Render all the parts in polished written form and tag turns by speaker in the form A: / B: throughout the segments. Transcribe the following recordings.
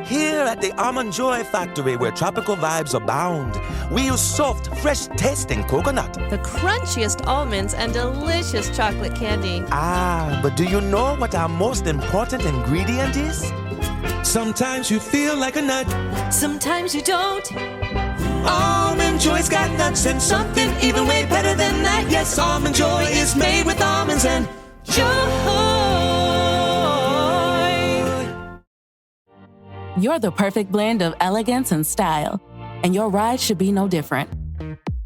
A: Here at the Almond Joy Factory, where tropical vibes abound, we use soft, fresh-tasting coconut.
B: The crunchiest almonds and delicious chocolate candy.
A: Ah, but do you know what our most important ingredient is? Sometimes you feel like a nut.
B: Sometimes you don't.
A: Almond Joy's got nuts and something even way better than that. Yes, Almond Joy is made with almonds and joy.
C: You're the perfect blend of elegance and style, and your ride should be no different.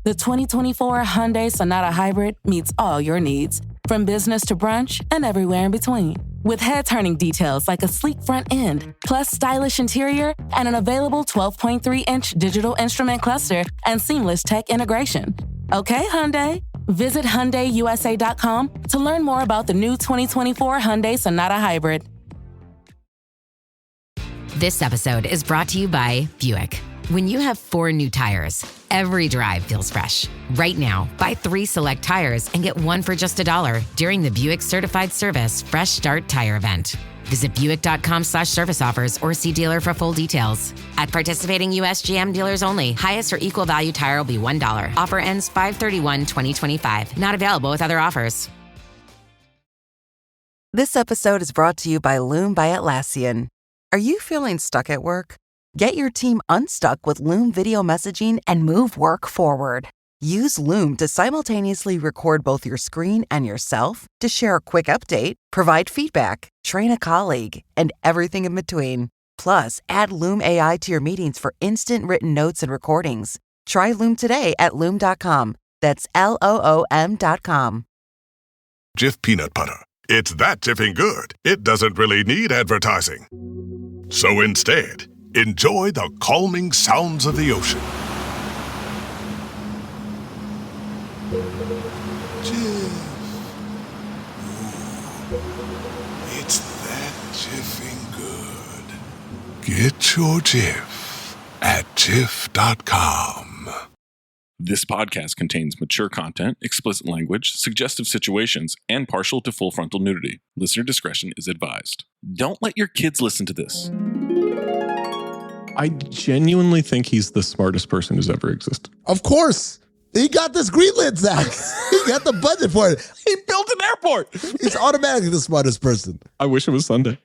C: The 2024 Hyundai Sonata Hybrid meets all your needs, from business to brunch and everywhere in between. With head-turning details like a sleek front end, plus stylish interior, and an available 12.3-inch digital instrument cluster and seamless tech integration. Okay, Hyundai. Visit HyundaiUSA.com to learn more about the new 2024 Hyundai Sonata Hybrid.
D: This episode is brought to you by Buick. When you have 4 new tires, every drive feels fresh. Right now, buy 3 select tires and get 1 for just $1 during the Buick Certified Service Fresh Start Tire Event. Visit Buick.com/service offers or see dealer for full details. At participating U.S. GM dealers only, highest or equal value tire will be $1. Offer ends 5/31/2025. Not available with other offers.
E: This episode is brought to you by Loom by Atlassian. Are you feeling stuck at work? Get your team unstuck with Loom video messaging and move work forward. Use Loom to simultaneously record both your screen and yourself to share a quick update, provide feedback, train a colleague, and everything in between. Plus, add Loom AI to your meetings for instant written notes and recordings. Try Loom today at Loom.com. That's LOOM.com.
F: Jif peanut butter. It's that jiffing good, it doesn't really need advertising. So instead, enjoy the calming sounds of the ocean. Jif. Ooh, it's that jiffing good. Get your Jif at Jif.com.
G: This podcast contains mature content, explicit language, suggestive situations, and partial to full frontal nudity. Listener discretion is advised. Don't let your kids listen to this.
H: I genuinely think he's the smartest person who's ever existed.
I: Of course. He got this greenlit, Zach. He got the budget for it.
H: He built an airport.
I: He's automatically the smartest person.
H: I wish it was Sunday.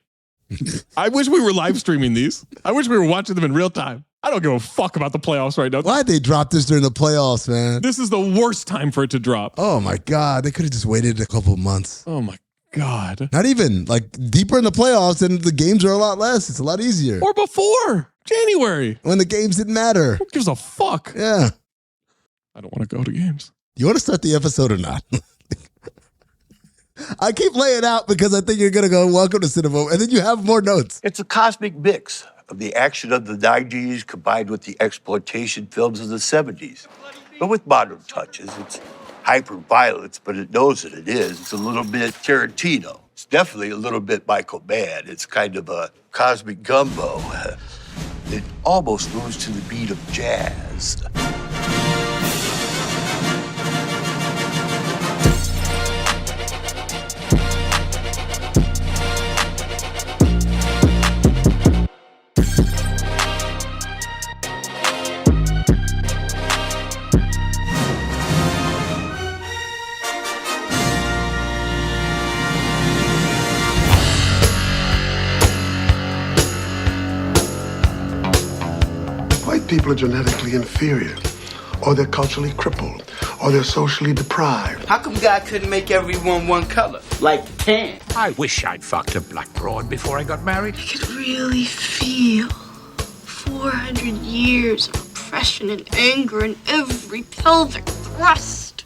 H: I wish we were live streaming these. I wish we were watching them in real time. I don't give a fuck about the playoffs right now.
I: Why'd they drop this during the playoffs, man?
H: This is the worst time for it to drop.
I: Oh, my God. They could have just waited a couple of months.
H: Oh, my God.
I: Not even. Like, deeper in the playoffs, and the games are a lot less. It's a lot easier.
H: Or before January.
I: When the games didn't matter.
H: Who gives a fuck?
I: Yeah.
H: I don't want to go to games.
I: You want to start the episode or not? I keep laying out because I think you're going to go, welcome to Cinephobe, and then you have more notes.
J: It's a cosmic mix of the action of the 90s combined with the exploitation films of the 70s. But with modern touches, it's hyper-violence, but it knows that it is. It's a little bit Tarantino. It's definitely a little bit Michael Mann. It's kind of a cosmic gumbo. It almost moves to the beat of jazz.
F: People are genetically inferior, or they're culturally crippled, or they're socially deprived.
K: How come God couldn't make everyone one color, like tan?
L: I wish I'd fucked a black broad before I got married.
M: I could really feel 400 years of oppression and anger in every pelvic thrust.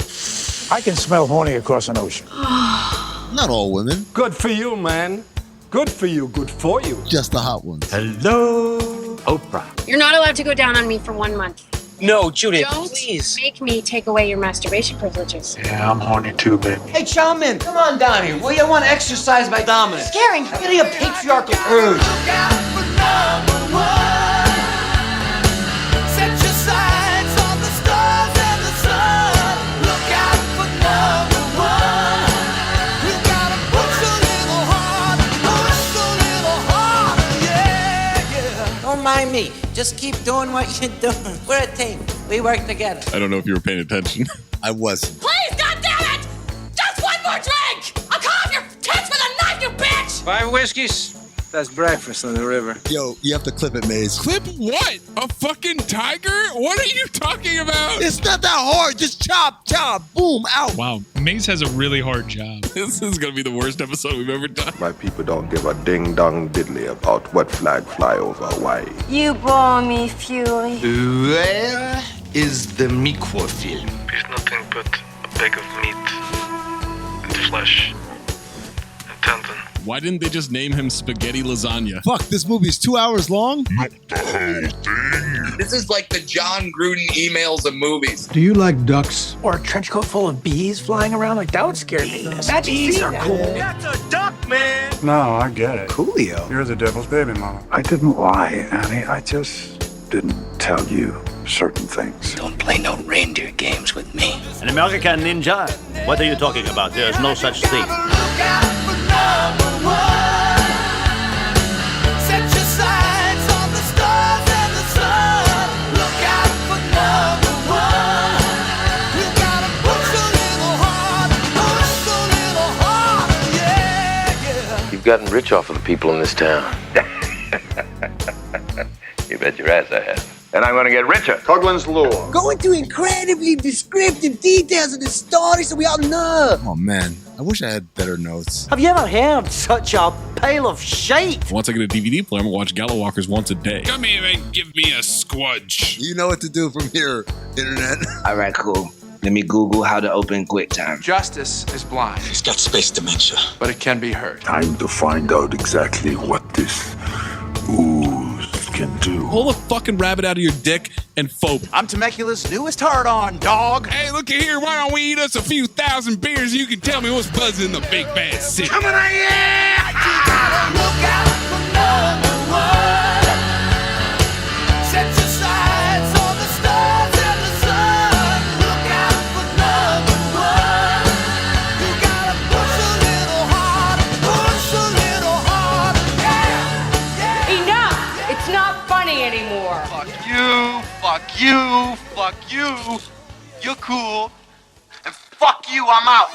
L: I can smell horny across an ocean.
I: Not all women.
K: Good for you, man. Good for you, good for you.
I: Just the hot ones.
K: Hello, Oprah.
M: You're not allowed to go down on me for 1 month.
K: No, Judith,
M: Don't
K: please.
M: make me take away your masturbation privileges.
L: Yeah, I'm horny too, baby.
K: Hey, Charmin, come on down here. Will you want to exercise my dominance?
M: Scaring.
K: I'm getting a patriarchal urge. don't mind me. Just keep doing what you're doing. We're a team. We work together.
G: I don't know if you were paying attention.
N: I wasn't.
A: Please, goddammit! Just one more drink! I'll cut off your tits with a knife, you bitch!
O: 5 whiskeys. That's breakfast on the river.
N: Yo, you have to clip it, Maze.
P: Clip what? A fucking tiger? What are you talking about?
N: It's not that hard. Just chop, boom, out.
P: Wow, Maze has a really hard job.
G: This is going to be the worst episode we've ever done.
Q: My people don't give a ding-dong diddly about what flag fly over Hawaii.
M: You bore me, Fury.
R: Where is the microfilm?
S: It's nothing but a bag of meat and flesh and tendon.
G: Why didn't they just name him Spaghetti Lasagna?
I: Fuck, this movie is 2 hours long?
N: Not the whole thing. This is like the John Gruden emails of movies.
L: Do you like ducks?
O: Or a trench coat full of bees flying around? Like, that would scare me. Imagine bees are cool.
A: That's a duck, man!
L: No, I get it.
O: Coolio.
L: You're the devil's baby, Mama. I didn't lie, Annie. I just didn't tell you certain things.
K: Don't play no reindeer games with me.
T: An American ninja? What are you talking about? There's no such thing.
A: Set your sights on the stars and the sun. Look out for number one. You gotta push a little harder, yeah.
U: You've gotten rich off of the people in this town.
V: You bet your ass I have. And I'm gonna get richer.
W: Coughlin's Law.
K: Go into incredibly descriptive details of the story so we all know.
N: Oh, man. I wish I had better notes.
T: Have you ever heard such a pile of shite?
G: Once I get a DVD player, I'm going to watch Gala Walkers once a day.
P: Come here and give me a squudge.
N: You know what to do from here, Internet.
K: All right, cool. Let me Google how to open QuickTime.
O: Justice is blind.
N: He's got space dementia.
O: But it can be heard.
Q: Time to find out exactly what this ooze can do.
G: Pull a fucking rabbit out of your dick and phobe.
O: I'm Temecula's newest hard-on, dog.
P: Hey, look at here. Why don't we eat us a few thousand beers? You can tell me what's buzzing in the big bad city.
A: Coming on, yeah! You gotta look out for number one. Set your sights on the stars and the sun. Look out for number one. You gotta push a little harder, yeah.
X: Enough! It's not funny anymore.
O: Fuck you. You're cool. And fuck you, I'm out.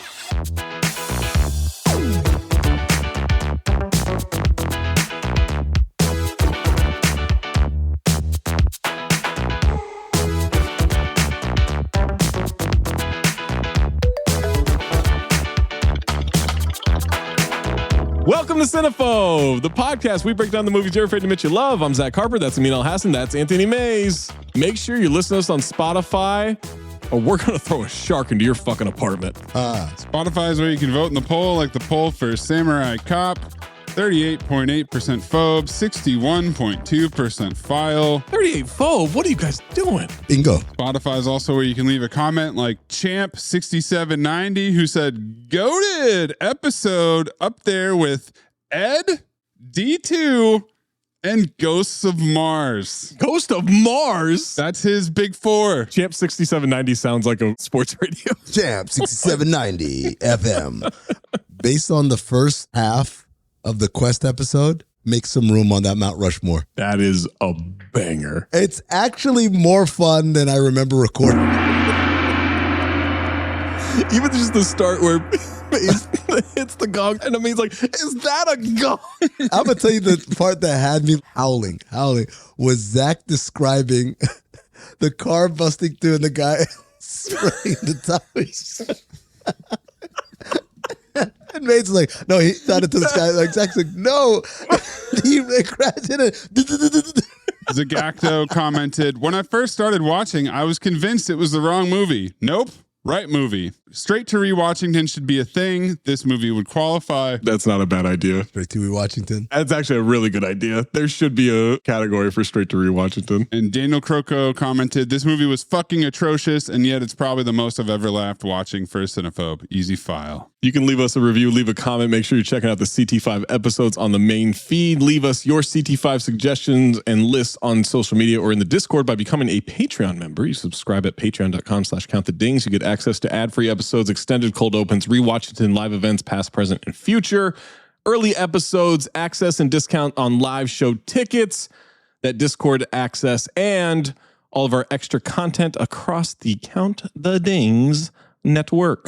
H: Welcome to Cinephobe, the podcast. We break down the movies you're afraid to admit you love. I'm Zach Harper. That's Amin Al-Hassan. That's Anthony Mayes. Make sure you listen to us on Spotify, or we're going to throw a shark into your fucking apartment.
Y: Spotify is where you can vote in the poll, like the poll for Samurai Cop. 38.8% phobe, 61.2% file.
H: 38 phobe? What are you guys doing?
I: Bingo.
Y: Spotify is also where you can leave a comment like Champ6790, who said, "Goated episode up there with Ed, D2, and Ghosts of Mars."
H: Ghost of Mars?
Y: That's his big four.
H: Champ 6790 sounds like a sports radio.
I: Champ 6790 FM. Based on the first half of the Quest episode, make some room on that Mount Rushmore.
H: That is a banger.
I: It's actually more fun than I remember recording.
H: Even just the start where it's the gong, and Amin's like, is that a gong?
I: I'm going to tell you the part that had me howling, was Zach describing the car busting through and the guy spraying the tires. And Maid's like, no, he shot it to the sky. Like, Zach's like, no. He crashed in it.
Y: Zagacto commented, "When I first started watching, I was convinced it was the wrong movie. Nope. Right movie. Straight to Rewatchington should be a thing. This movie would qualify."
H: That's not a bad idea.
I: Straight to Rewatchington.
H: That's actually a really good idea. There should be a category for Straight to Rewatchington.
Y: And Daniel Croco commented, "This movie was fucking atrocious, and yet it's probably the most I've ever laughed watching for a Cinephobe. Easy file."
H: You can leave us a review, leave a comment. Make sure you're checking out the CT5 episodes on the main feed. Leave us your CT5 suggestions and lists on social media or in the Discord by becoming a Patreon member. You subscribe at patreon.com/countthedings. You get access to ad-free episodes, extended cold opens, Rewatchington live events, past, present, and future, early episodes, access and discount on live show tickets. that Discord access, and all of our extra content across the Count the Dings network.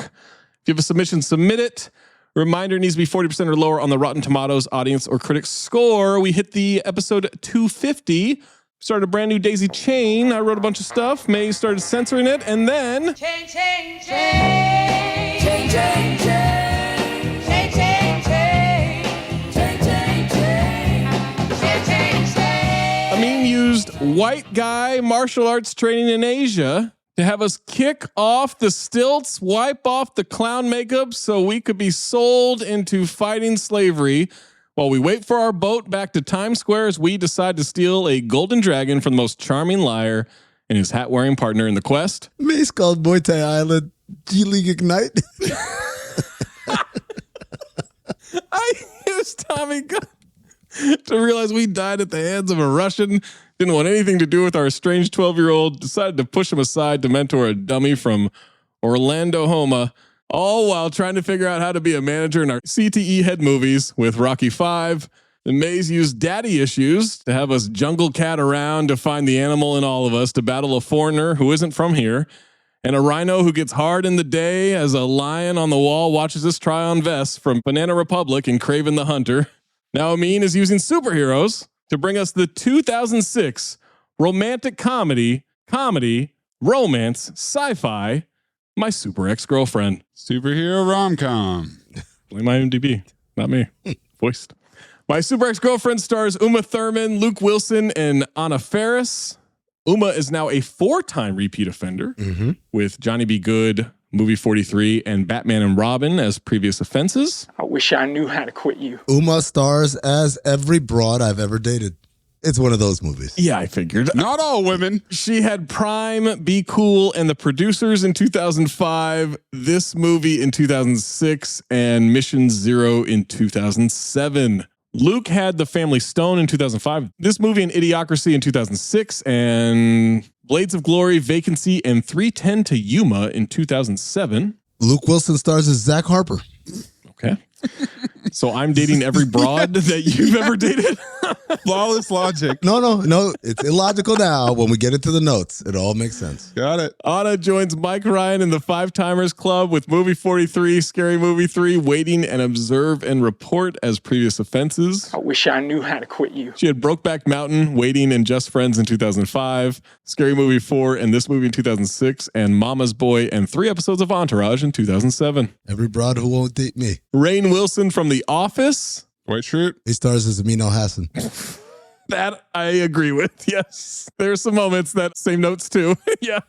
H: If you have a submission, submit it. Reminder, it needs to be 40% or lower on the Rotten Tomatoes audience or critic score. We hit the episode 250. Started a brand new Daisy Chain. I wrote a bunch of stuff. May started censoring it, and then...
A: Chain, chain, chain. Chain, chain, chain. Chain, chain, chain. Chain, chain, chain. Chain, chain, chain.
H: Amin used white guy martial arts training in Asia to have us kick off the stilts, wipe off the clown makeup so we could be sold into fighting slavery while we wait for our boat back to Times Square as we decide to steal a golden dragon from the most charming liar and his hat-wearing partner in the quest.
I: Mace called Muay Thai Island G-League Ignite.
H: I used Tommy Gun to realize we died at the hands of a Russian. Didn't want anything to do with our estranged 12-year-old. Decided to push him aside to mentor a dummy from Orlando, Homa. All while trying to figure out how to be a manager in our CTE head movies with Rocky V. The Mays used daddy issues to have us jungle cat around to find the animal in all of us, to battle a foreigner who isn't from here, and a rhino who gets hard in the day as a lion on the wall watches us try on vests from Banana Republic and Kraven the Hunter. Now Amin is using superheroes to bring us the 2006 romantic comedy, romance, sci-fi, My Super Ex-Girlfriend.
Y: Superhero rom-com.
H: Blame IMDb, not me. Voiced. My Super Ex-Girlfriend stars Uma Thurman, Luke Wilson, and Anna Faris. Uma is now a 4-time repeat offender with Johnny B. Good, Movie 43, and Batman and Robin as previous offenses.
O: I wish I knew how to quit you.
I: Uma stars as every broad I've ever dated. It's one of those movies.
H: Yeah, I figured.
Y: Not all women.
H: She had Prime, Be Cool, and The Producers in 2005, this movie in 2006, and Mission Zero in 2007. Luke had The Family Stone in 2005, this movie and Idiocracy in 2006, and Blades of Glory, Vacancy, and 3:10 to Yuma in 2007.
I: Luke Wilson stars as Zach Harper.
H: Okay. So I'm dating every broad that you've ever dated?
Y: Flawless logic.
I: No. It's illogical now. When we get into the notes, it all makes sense.
Y: Got it.
H: Anna joins Mike Ryan in the 5-Timers Club with Movie 43, Scary Movie 3, Waiting and Observe and Report as previous offenses.
O: I wish I knew how to quit you.
H: She had Brokeback Mountain, Waiting, and Just Friends in 2005, Scary Movie 4, and this movie in 2006, and Mama's Boy, and 3 episodes of Entourage in 2007.
I: Every broad who won't date me.
H: Rainn Wilson from The Office.
Y: White Shroot.
I: He stars as Amin Hassan.
H: That I agree with, yes. There's some moments that same notes too. Yeah.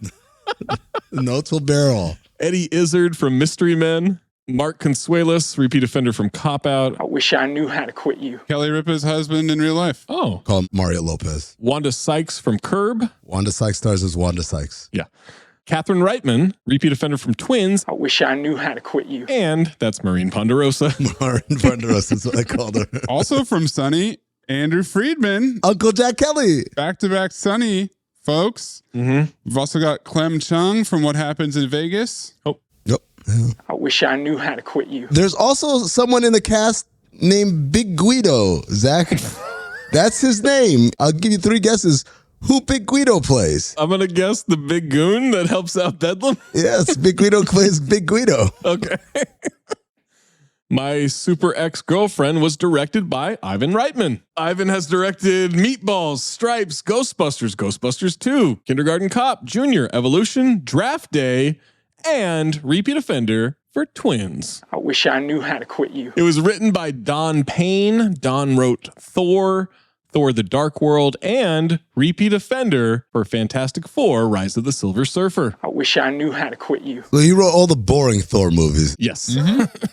I: The notes will bear all.
H: Eddie Izzard from Mystery Men. Mark Consuelos, repeat offender from Cop Out.
O: I wish I knew how to quit you.
Y: Kelly Ripa's husband in real life.
H: Oh.
I: Call him Mario Lopez.
H: Wanda Sykes from Curb.
I: Wanda Sykes stars as Wanda Sykes.
H: Yeah. Catherine Reitman, repeat offender from Twins.
O: I wish I knew how to quit you.
H: And that's Maureen Ponderosa.
I: Maureen Ponderosa is what I called her.
Y: Also from Sunny, Andrew Friedman.
I: Uncle Jack Kelly.
Y: Back-to-back Sunny, folks. We've also got Clem Chung from What Happens in Vegas.
H: Oh.
I: Yep. Yeah.
O: I wish I knew how to quit you.
I: There's also someone in the cast named Big Guido, Zach. That's his name. I'll give you 3 guesses. Who Big Guido plays?
H: I'm going to guess the big goon that helps out Bedlam.
I: Yes, Big Guido plays Big Guido.
H: Okay. My Super Ex-Girlfriend was directed by Ivan Reitman. Ivan has directed Meatballs, Stripes, Ghostbusters, Ghostbusters 2, Kindergarten Cop, Junior, Evolution, Draft Day, and repeat offender for Twins.
O: I wish I knew how to quit you.
H: It was written by Don Payne. Don wrote Thor, Thor the Dark World, and repeat offender for Fantastic Four, Rise of the Silver Surfer.
O: I wish I knew how to quit you.
I: Well, he wrote all the boring Thor movies.
H: Yes.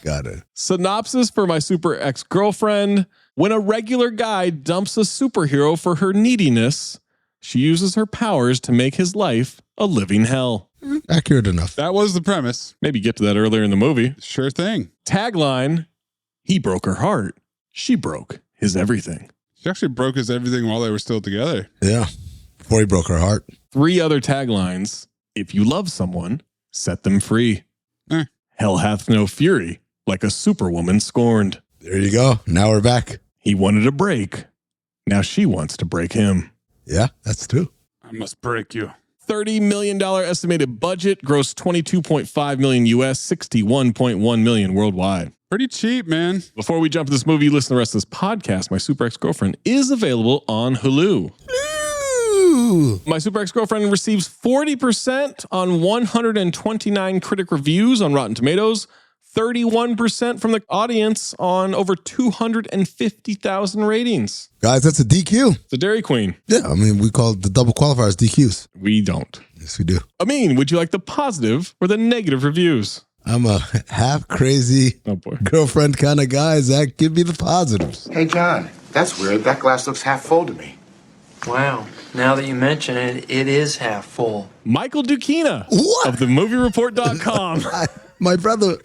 I: Got it.
H: Synopsis for My Super Ex-Girlfriend. When a regular guy dumps a superhero for her neediness, she uses her powers to make his life a living hell.
I: Accurate enough.
Y: That was the premise.
H: Maybe get to that earlier in the movie.
Y: Sure thing.
H: Tagline, he broke her heart. She broke his everything.
Y: She actually broke his everything while they were still together.
I: Yeah. Before he broke her heart.
H: 3 other taglines. If you love someone, set them free. Hell hath no fury, like a superwoman scorned.
I: There you go. Now we're back.
H: He wanted a break. Now she wants to break him.
I: Yeah, that's true.
Y: I must break you.
H: $30 million estimated budget, gross 22.5 million US, 61.1 million worldwide.
Y: Pretty cheap, man.
H: Before we jump to this movie, listen to the rest of this podcast. My Super Ex-Girlfriend is available on Hulu. My Super Ex-Girlfriend receives 40% on 129 critic reviews on Rotten Tomatoes, 31% from the audience on over 250,000 ratings.
I: Guys, that's a DQ.
H: It's a Dairy Queen.
I: Yeah, I mean, we call the double qualifiers DQs.
H: We don't.
I: Yes, we do.
H: Amin, would you like the positive or the negative reviews?
I: I'm a half crazy girlfriend kind of guy. Zach, give me the positives.
B: Hey, John, that's weird. That glass looks half full to me.
O: Wow. Now that you mention it, it is half full.
H: Michael Dukina of themoviereport.com.
I: My brother.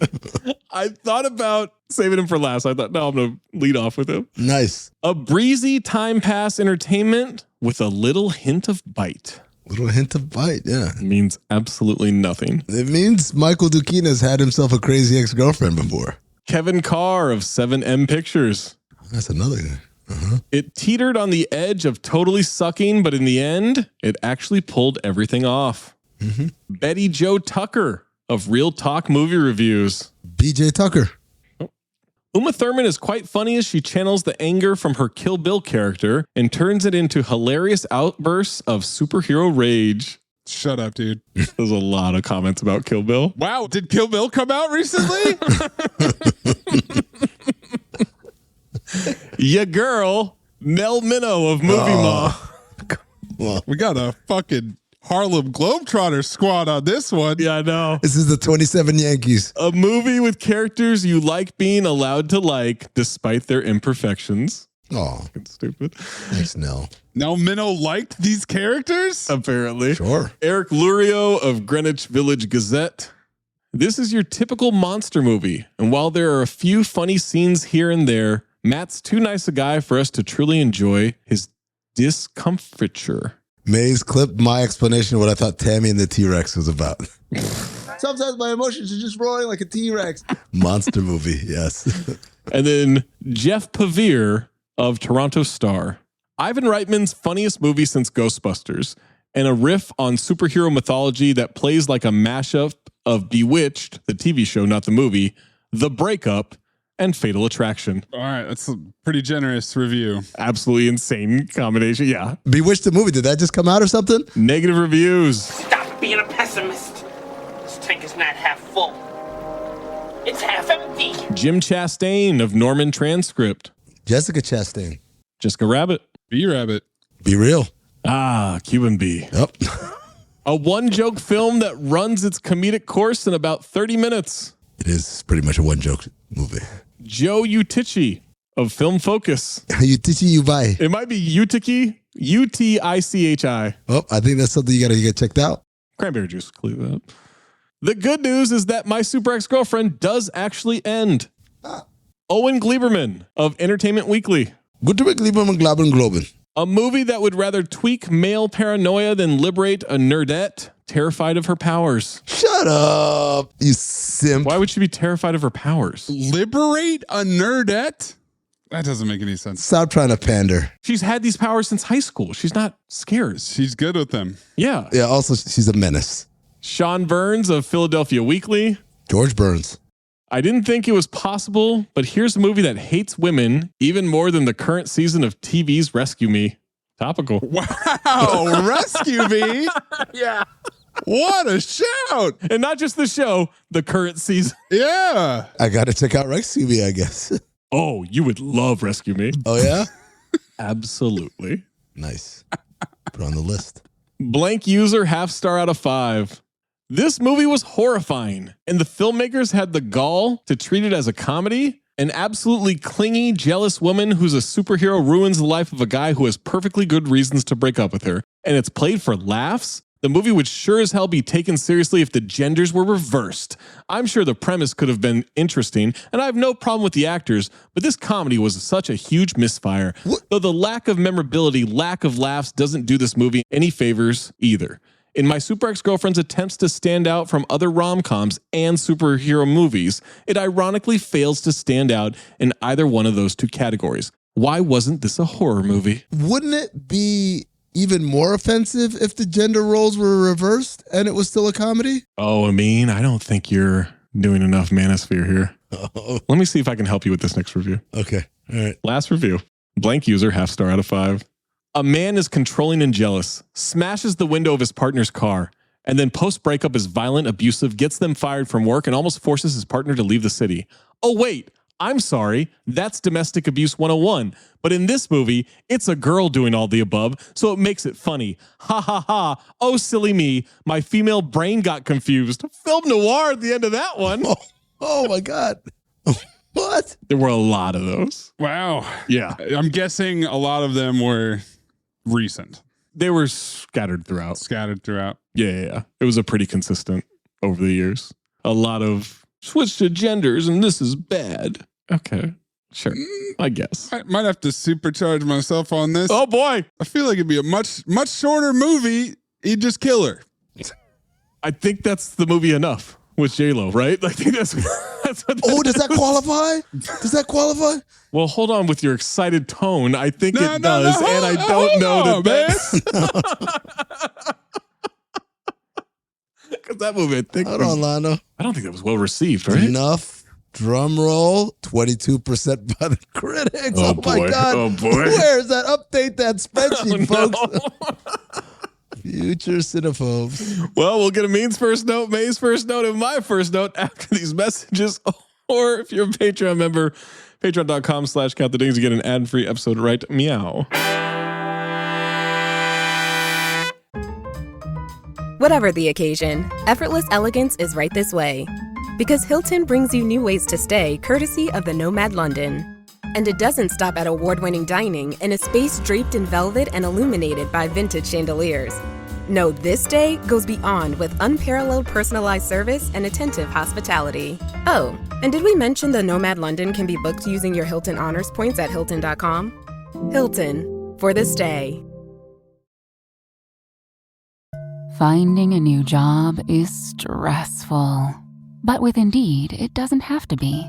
H: I thought about saving him for last. I thought, no, I'm going to lead off with him.
I: Nice.
H: A breezy time pass entertainment with a little hint of bite.
I: Little hint of bite, yeah.
H: It means absolutely nothing.
I: It means Michael Dukina's had himself a crazy ex-girlfriend before.
H: Kevin Carr of 7M Pictures.
I: That's another guy. Uh-huh.
H: It teetered on the edge of totally sucking, but in the end, it actually pulled everything off.
I: Mm-hmm.
H: Betty Jo Tucker of Real Talk Movie Reviews.
I: BJ Tucker.
H: Uma Thurman is quite funny as she channels the anger from her Kill Bill character and turns it into hilarious outbursts of superhero rage.
Y: Shut up, dude.
H: There's a lot of comments about Kill Bill.
Y: Wow, did Kill Bill come out recently?
H: Ya girl, Mel Minnow of Movie Mom.
I: Well,
Y: we got a fucking Harlem Globetrotter squad on this one.
H: Yeah, I know.
I: This is the 27 Yankees.
H: A movie with characters you like being allowed to like despite their imperfections.
I: Oh,
H: stupid.
I: Thanks, Nell.
Y: Now Minnow liked these characters?
H: Apparently.
I: Sure.
H: Eric Lurio of Greenwich Village Gazette. This is your typical monster movie. And while there are a few funny scenes here and there, Matt's too nice a guy for us to truly enjoy his discomfiture.
I: Mayes clipped my explanation of what I thought Tammy and the T-Rex was about. Sometimes my emotions are just roaring like a T-Rex. Monster movie, yes.
H: And then Jeff Pavir of Toronto Star. Ivan Reitman's funniest movie since Ghostbusters, and a riff on superhero mythology that plays like a mashup of Bewitched, the TV show, not the movie, The Breakup, and Fatal Attraction.
Y: All right, that's a pretty generous review.
H: Absolutely insane combination, yeah.
I: Bewitched the movie, did that just come out or something?
H: Negative reviews.
C: Stop being a pessimist. This tank is not half full. It's half empty.
H: Jim Chastain of Norman Transcript.
I: Jessica Chastain.
H: Jessica Rabbit.
Y: B-Rabbit.
I: Be real.
H: Ah, Cuban B.
I: Yep.
H: A one-joke film that runs its comedic course in about 30 minutes.
I: It is pretty much a one-joke movie.
H: Joe Utici of Film Focus.
I: Utici Ubai.
H: It might be Utici, Utichi.
I: Oh, I think that's something you got to get checked out.
H: Cranberry juice, clear that up. The good news is that My Super Ex-Girlfriend does actually end. Owen Gleiberman of Entertainment Weekly.
I: Good to be Gleiberman, Globen.
H: A movie that would rather tweak male paranoia than liberate a nerdette terrified of her powers.
I: Shut up, you simp.
H: Why would she be terrified of her powers?
Y: Liberate a nerdette? That doesn't make any sense.
I: Stop trying to pander.
H: She's had these powers since high school. She's not scared.
Y: She's good with them.
H: Yeah.
I: Yeah, also, she's a menace.
H: Sean Burns of Philadelphia Weekly.
I: George Burns.
H: I didn't think it was possible, but here's a movie that hates women even more than the current season of TV's Rescue Me. Topical.
Y: Wow, Rescue Me?
H: Yeah.
Y: What a shout.
H: And not just the show, the current season.
Y: Yeah.
I: I got to check out Rescue Me, I guess.
H: Oh, you would love Rescue Me.
I: Oh, yeah?
H: Absolutely.
I: Nice. Put on the list.
H: Blank user, 0.5 star out of 5. This movie was horrifying, and the filmmakers had the gall to treat it as a comedy. An absolutely clingy, jealous woman who's a superhero ruins the life of a guy who has perfectly good reasons to break up with her, and it's played for laughs. The movie would sure as hell be taken seriously if the genders were reversed. I'm sure the premise could have been interesting, and I have no problem with the actors, but this comedy was such a huge misfire. Though the lack of memorability, lack of laughs doesn't do this movie any favors either. In My Super Ex-Girlfriend's attempts to stand out from other rom-coms and superhero movies, it ironically fails to stand out in either one of those two categories. Why wasn't this a horror movie?
I: Wouldn't it be even more offensive if the gender roles were reversed and it was still a comedy?
H: Oh, Amin, I don't think you're doing enough manosphere here.
I: Oh.
H: Let me see if I can help you with this next review.
I: Okay. All right.
H: Last review. Blank user, 0.5 star out of 5. A man is controlling and jealous, smashes the window of his partner's car, and then post-breakup is violent, abusive, gets them fired from work, and almost forces his partner to leave the city. Oh, wait. I'm sorry, that's domestic abuse 101. But in this movie, it's a girl doing all the above, so it makes it funny. Ha ha ha. Oh, silly me. My female brain got confused. Film noir at the end of that one.
I: Oh my God. What?
H: There were a lot of those.
Y: Wow.
H: Yeah.
Y: I'm guessing a lot of them were recent.
H: They were scattered throughout. Yeah. It was a pretty consistent over the years. A lot of switch to genders and this is bad. Okay. Sure. I guess.
Y: I might have to supercharge myself on this.
H: Oh boy.
Y: I feel like it'd be a much shorter movie. He'd just kill her.
H: I think that's the movie enough with J-Lo, right? I think that's what
I: does that qualify? Does that qualify?
H: Well, hold on with your excited tone. I think it does, and I don't know that. Because that movie, I think.
I: Hold on, Lando.
H: I don't think that was well received, right?
I: Enough. Drum roll. 22% by the critics.
H: Oh,
I: my
H: boy.
I: God.
H: Oh, boy.
I: Where's that? Update that spreadsheet, folks. Future cinephobes.
H: Well, we'll get Amin's first note, May's first note, and my first note after these messages. Or if you're a Patreon member, patreon.com/countthedings, you get an ad-free episode right meow.
D: Whatever the occasion, effortless elegance is right this way. Because Hilton brings you new ways to stay courtesy of the Nomad London. And it doesn't stop at award-winning dining in a space draped in velvet and illuminated by vintage chandeliers. No, this day goes beyond with unparalleled personalized service and attentive hospitality. Oh, and did we mention the Nomad London can be booked using your Hilton Honors points at Hilton.com? Hilton, for this day.
E: Finding a new job is stressful. But with Indeed, it doesn't have to be.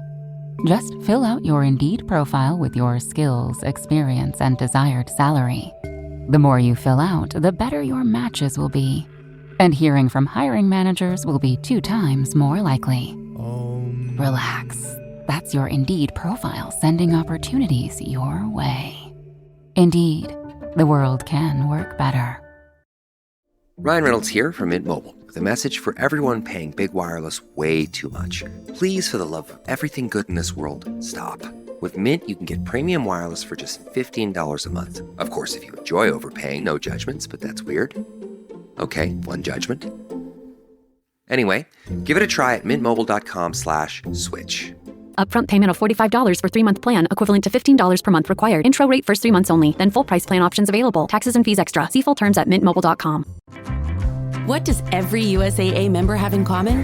E: Just fill out your Indeed profile with your skills, experience, and desired salary. The more you fill out, the better your matches will be. And hearing from hiring managers will be 2 times more likely. Relax. That's your Indeed profile sending opportunities your way. Indeed, the world can work better.
F: Ryan Reynolds here from Mint Mobile with a message for everyone paying big wireless way too much. Please, for the love of everything good in this world, stop. With Mint, you can get premium wireless for just $15 a month. Of course, if you enjoy overpaying, no judgments, but that's weird. Okay, one judgment. Anyway, give it a try at mintmobile.com/switch.
J: Upfront payment of $45 for 3-month plan, equivalent to $15 per month required. Intro rate first 3 months only, then full price plan options available. Taxes and fees extra. See full terms at mintmobile.com.
W: What does every USAA member have in common?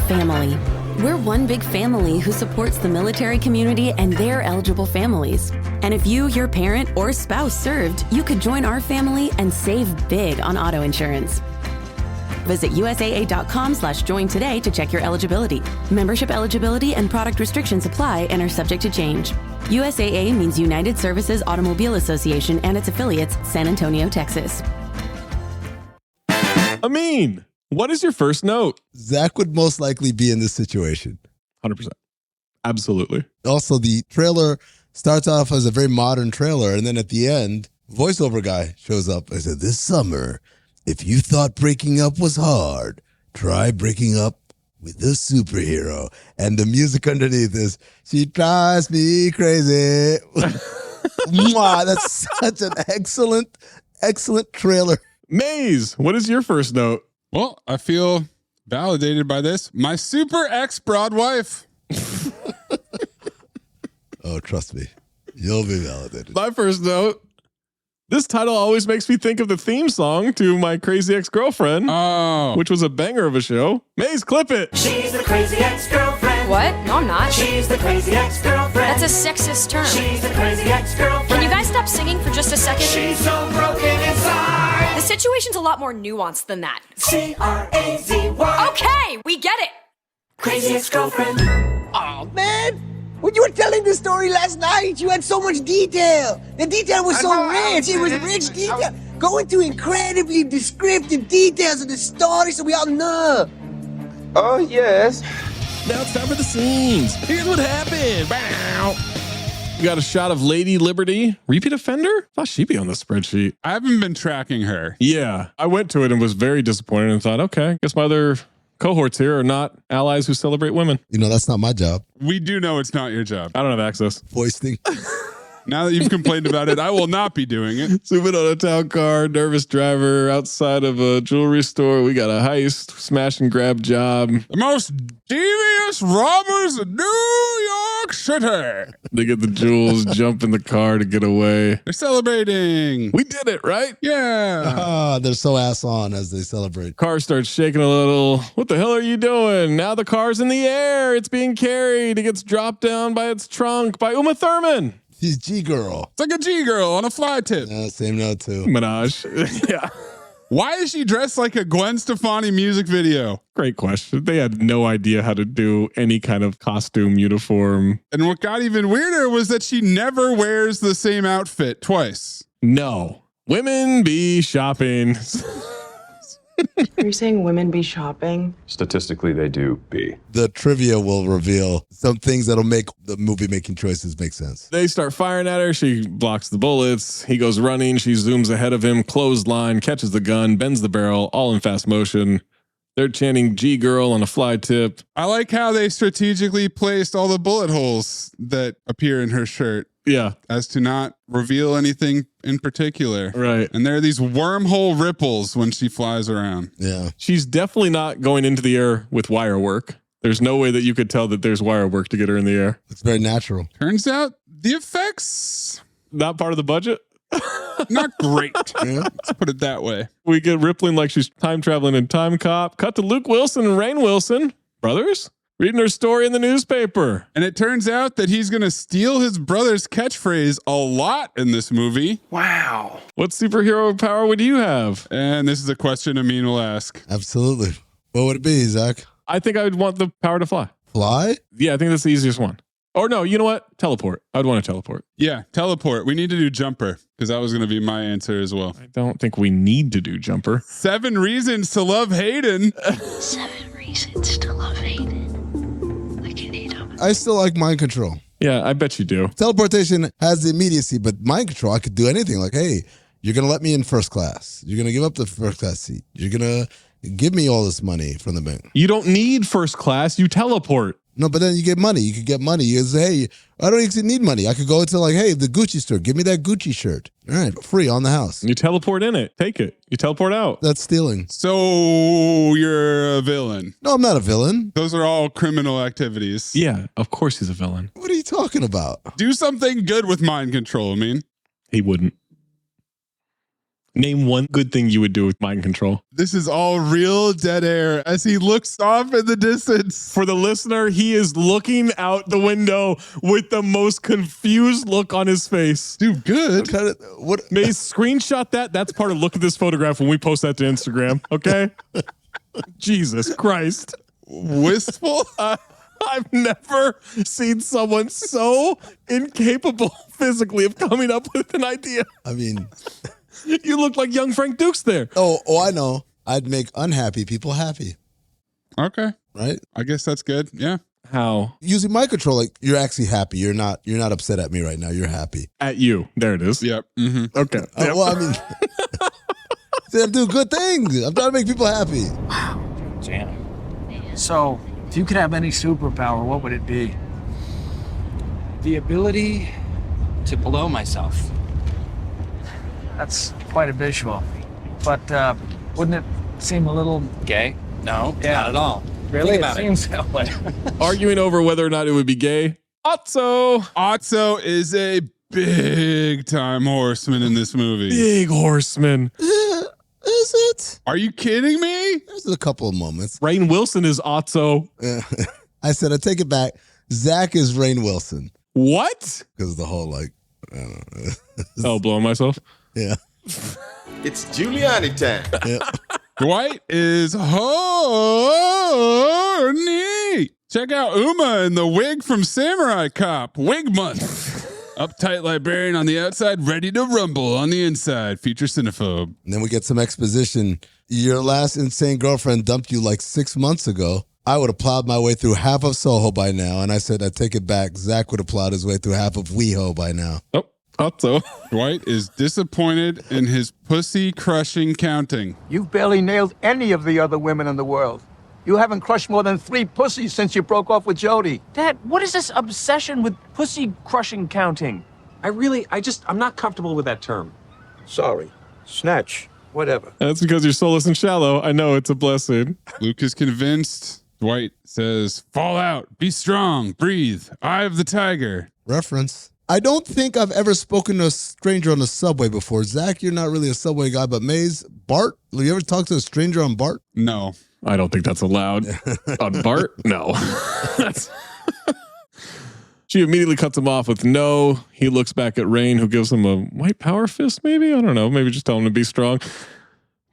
W: Family. We're one big family who supports the military community and their eligible families. And if you, your parent, or spouse served, you could join our family and save big on auto insurance. Visit USAA.com/join today to check your eligibility. Membership eligibility and product restrictions apply and are subject to change. USAA means United Services Automobile Association and its affiliates, San Antonio, Texas.
H: Amin, what is your first note?
I: Zach would most likely be in this situation.
H: 100%. Absolutely.
I: Also, the trailer starts off as a very modern trailer, and then at the end, voiceover guy shows up and said, "This summer, if you thought breaking up was hard, try breaking up with a superhero." And the music underneath is, "She drives me crazy." Wow, that's such an excellent trailer.
H: Maze, what is your first note?
Y: Well, I feel validated by this. My super ex-broad wife.
I: Oh, trust me. You'll be validated.
H: My first note. This title always makes me think of the theme song to My Crazy Ex-Girlfriend, which was a banger of a show. Maze, clip it.
A: She's the crazy ex-girlfriend.
X: What? No, I'm not.
A: She's the crazy ex-girlfriend.
X: That's a sexist term.
A: She's the crazy ex-girlfriend.
X: Can you guys stop singing for just a second?
A: She's so broken inside.
X: The situation's a lot more nuanced than that.
A: C-R-A-Z-Y.
X: Okay, we get it.
A: Crazy ex-girlfriend.
K: Oh, man. When you were telling the story last night, you had so much detail. The detail was so rich. It was rich detail. Go into incredibly descriptive details of the story so we all know.
L: Oh, yes.
H: Now it's time for the scenes. Here's what happened. Bow. We got a shot of Lady Liberty. Repeat offender? Thought she'd be on the spreadsheet.
Y: I haven't been tracking her.
H: Yeah. I went to it and was very disappointed and thought, okay, guess my other cohorts here are not allies who celebrate women.
I: You know, that's not my job.
Y: We do know it's not your job.
H: I don't have access.
I: Foisting.
Y: Now that you've complained about it, I will not be doing it.
H: Zooming on a town car, nervous driver outside of a jewelry store. We got a heist, smash and grab job.
Y: The most devious robbers in New York City.
H: They get the jewels, jump in the car to get away.
Y: They're celebrating.
H: We did it, right?
Y: Yeah.
I: They're so ass on as they celebrate.
H: Car starts shaking a little. What the hell are you doing? Now the car's in the air. It's being carried. It gets dropped down by its trunk by Uma Thurman.
I: She's G-Girl.
Y: It's like a G-Girl on a fly tip.
I: Yeah, same note too.
H: Minaj. Yeah.
Y: Why is she dressed like a Gwen Stefani music video?
H: Great question. They had no idea how to do any kind of costume uniform.
Y: And what got even weirder was that she never wears the same outfit twice.
H: No. Women be shopping.
M: Are you saying women be shopping?
L: Statistically, they do be.
I: The trivia will reveal some things that'll make the movie making choices make sense.
H: They start firing at her. She blocks the bullets. He goes running. She zooms ahead of him, clothesline, catches the gun, bends the barrel, all in fast motion. They're chanting G-Girl on a fly tip.
Y: I like how they strategically placed all the bullet holes that appear in her shirt.
H: Yeah.
Y: As to not reveal anything in particular.
H: Right.
Y: And there are these wormhole ripples when she flies around.
I: Yeah.
H: She's definitely not going into the air with wire work. There's no way that you could tell that there's wire work to get her in the air.
I: It's very natural.
Y: Turns out the effects,
H: not part of the budget.
Y: Not great. Yeah. Let's put it that way.
H: We get rippling like she's time traveling in Time Cop. Cut to Luke Wilson and Rainn Wilson, brothers, reading her story in the newspaper.
Y: And it turns out that he's going to steal his brother's catchphrase a lot in this movie.
H: Wow. What superhero power would you have?
Y: And this is a question Amin will ask.
I: Absolutely. What would it be, Zach?
H: I think I would want the power to fly.
I: Fly?
H: Yeah, I think that's the easiest one. Or no, you know what? Teleport. I'd want to teleport.
Y: Yeah, teleport. We need to do jumper because that was going to be my answer as well.
H: I don't think we need to do jumper.
Y: 7 reasons to love Hayden.
R: 7 reasons to love Hayden. I can hate him.
I: I still like mind control.
H: Yeah, I bet you do.
I: Teleportation has the immediacy, but mind control, I could do anything. Like, hey, you're going to let me in first class. You're going to give up the first class seat. You're going to give me all this money from the bank.
H: You don't need first class. You teleport.
I: No, but then you get money. You could get money. You say, hey, I don't even need money. I could go to like, hey, the Gucci store. Give me that Gucci shirt. All right, free on the house.
H: You teleport in it. Take it. You teleport out.
I: That's stealing.
Y: So you're a villain.
I: No, I'm not a villain.
Y: Those are all criminal activities.
H: Yeah, of course he's a villain.
I: What are you talking about?
Y: Do something good with mind control, I mean.
H: He wouldn't. Name one good thing you would do with mind control.
Y: This is all real dead air as he looks off in the distance.
H: For the listener, he is looking out the window with the most confused look on his face.
Y: Dude, good.
I: What?
H: May screenshot that. That's part of look at this photograph when we post that to Instagram. Okay. Jesus Christ.
Y: Wistful.
H: I've never seen someone so incapable physically of coming up with an idea.
I: I mean,
H: you look like young Frank Dukes there.
I: Oh, I know. I'd make unhappy people happy.
Y: Okay.
I: Right?
Y: I guess that's good. Yeah.
H: How?
I: Using mind control, like you're actually happy. You're not upset at me right now. You're happy.
H: At you. There it is.
Y: Yep. Mm-hmm.
H: Okay. Yep.
I: Well, I mean, I'm doing good things. I'm trying to make people happy.
O: Wow. Damn. So, if you could have any superpower, what would it be?
S: The ability to blow myself.
O: That's quite a visual. But wouldn't it seem a little
S: gay? No,
O: Yeah.
S: not at all.
O: Really?
S: Think
O: It
S: about
O: seems that way.
H: Arguing over whether or not it would be gay.
Y: Otso is a big time horseman in this movie.
H: Big horseman.
I: Is it?
Y: Are you kidding me?
I: There's a couple of moments.
H: Rainn Wilson is Otso.
I: I said, I take it back. Zach is Rainn Wilson.
H: What?
I: Because the whole, like, I don't know.
H: Oh, blowing myself?
I: Yeah.
L: It's Giuliani time.
I: Yeah.
Y: Dwight is horny. sweet. Check out Uma in the wig from Samurai Cop. Wig month. Uptight librarian on the outside, ready to rumble on the inside. Feature Cinephobe.
I: And then we get some exposition. Your last insane girlfriend dumped you like 6 months ago. I would have plowed my way through half of Soho by now. And I said, I take it back. Zach would have plowed his way through half of WeHo by now.
H: Oh, also.
Y: Dwight is disappointed in his pussy crushing counting.
N: You've barely nailed any of the other women in the world. You haven't crushed more than 3 pussies since you broke off with Jody.
O: Dad, what is this obsession with pussy crushing counting? I'm not comfortable with that term.
N: Sorry. Snatch. Whatever.
H: That's because you're soulless and shallow. I know, it's a blessing.
Y: Luke is convinced. Dwight says, fall out, be strong, breathe, eye of the tiger.
I: Reference. I don't think I've ever spoken to a stranger on the subway before. Zach, you're not really a subway guy, but Mayes, Bart, have you ever talked to a stranger on Bart?
Y: No.
H: I don't think that's allowed. On Bart? No. She immediately cuts him off with no. He looks back at Rain, who gives him a white power fist, maybe? I don't know. Maybe just tell him to be strong.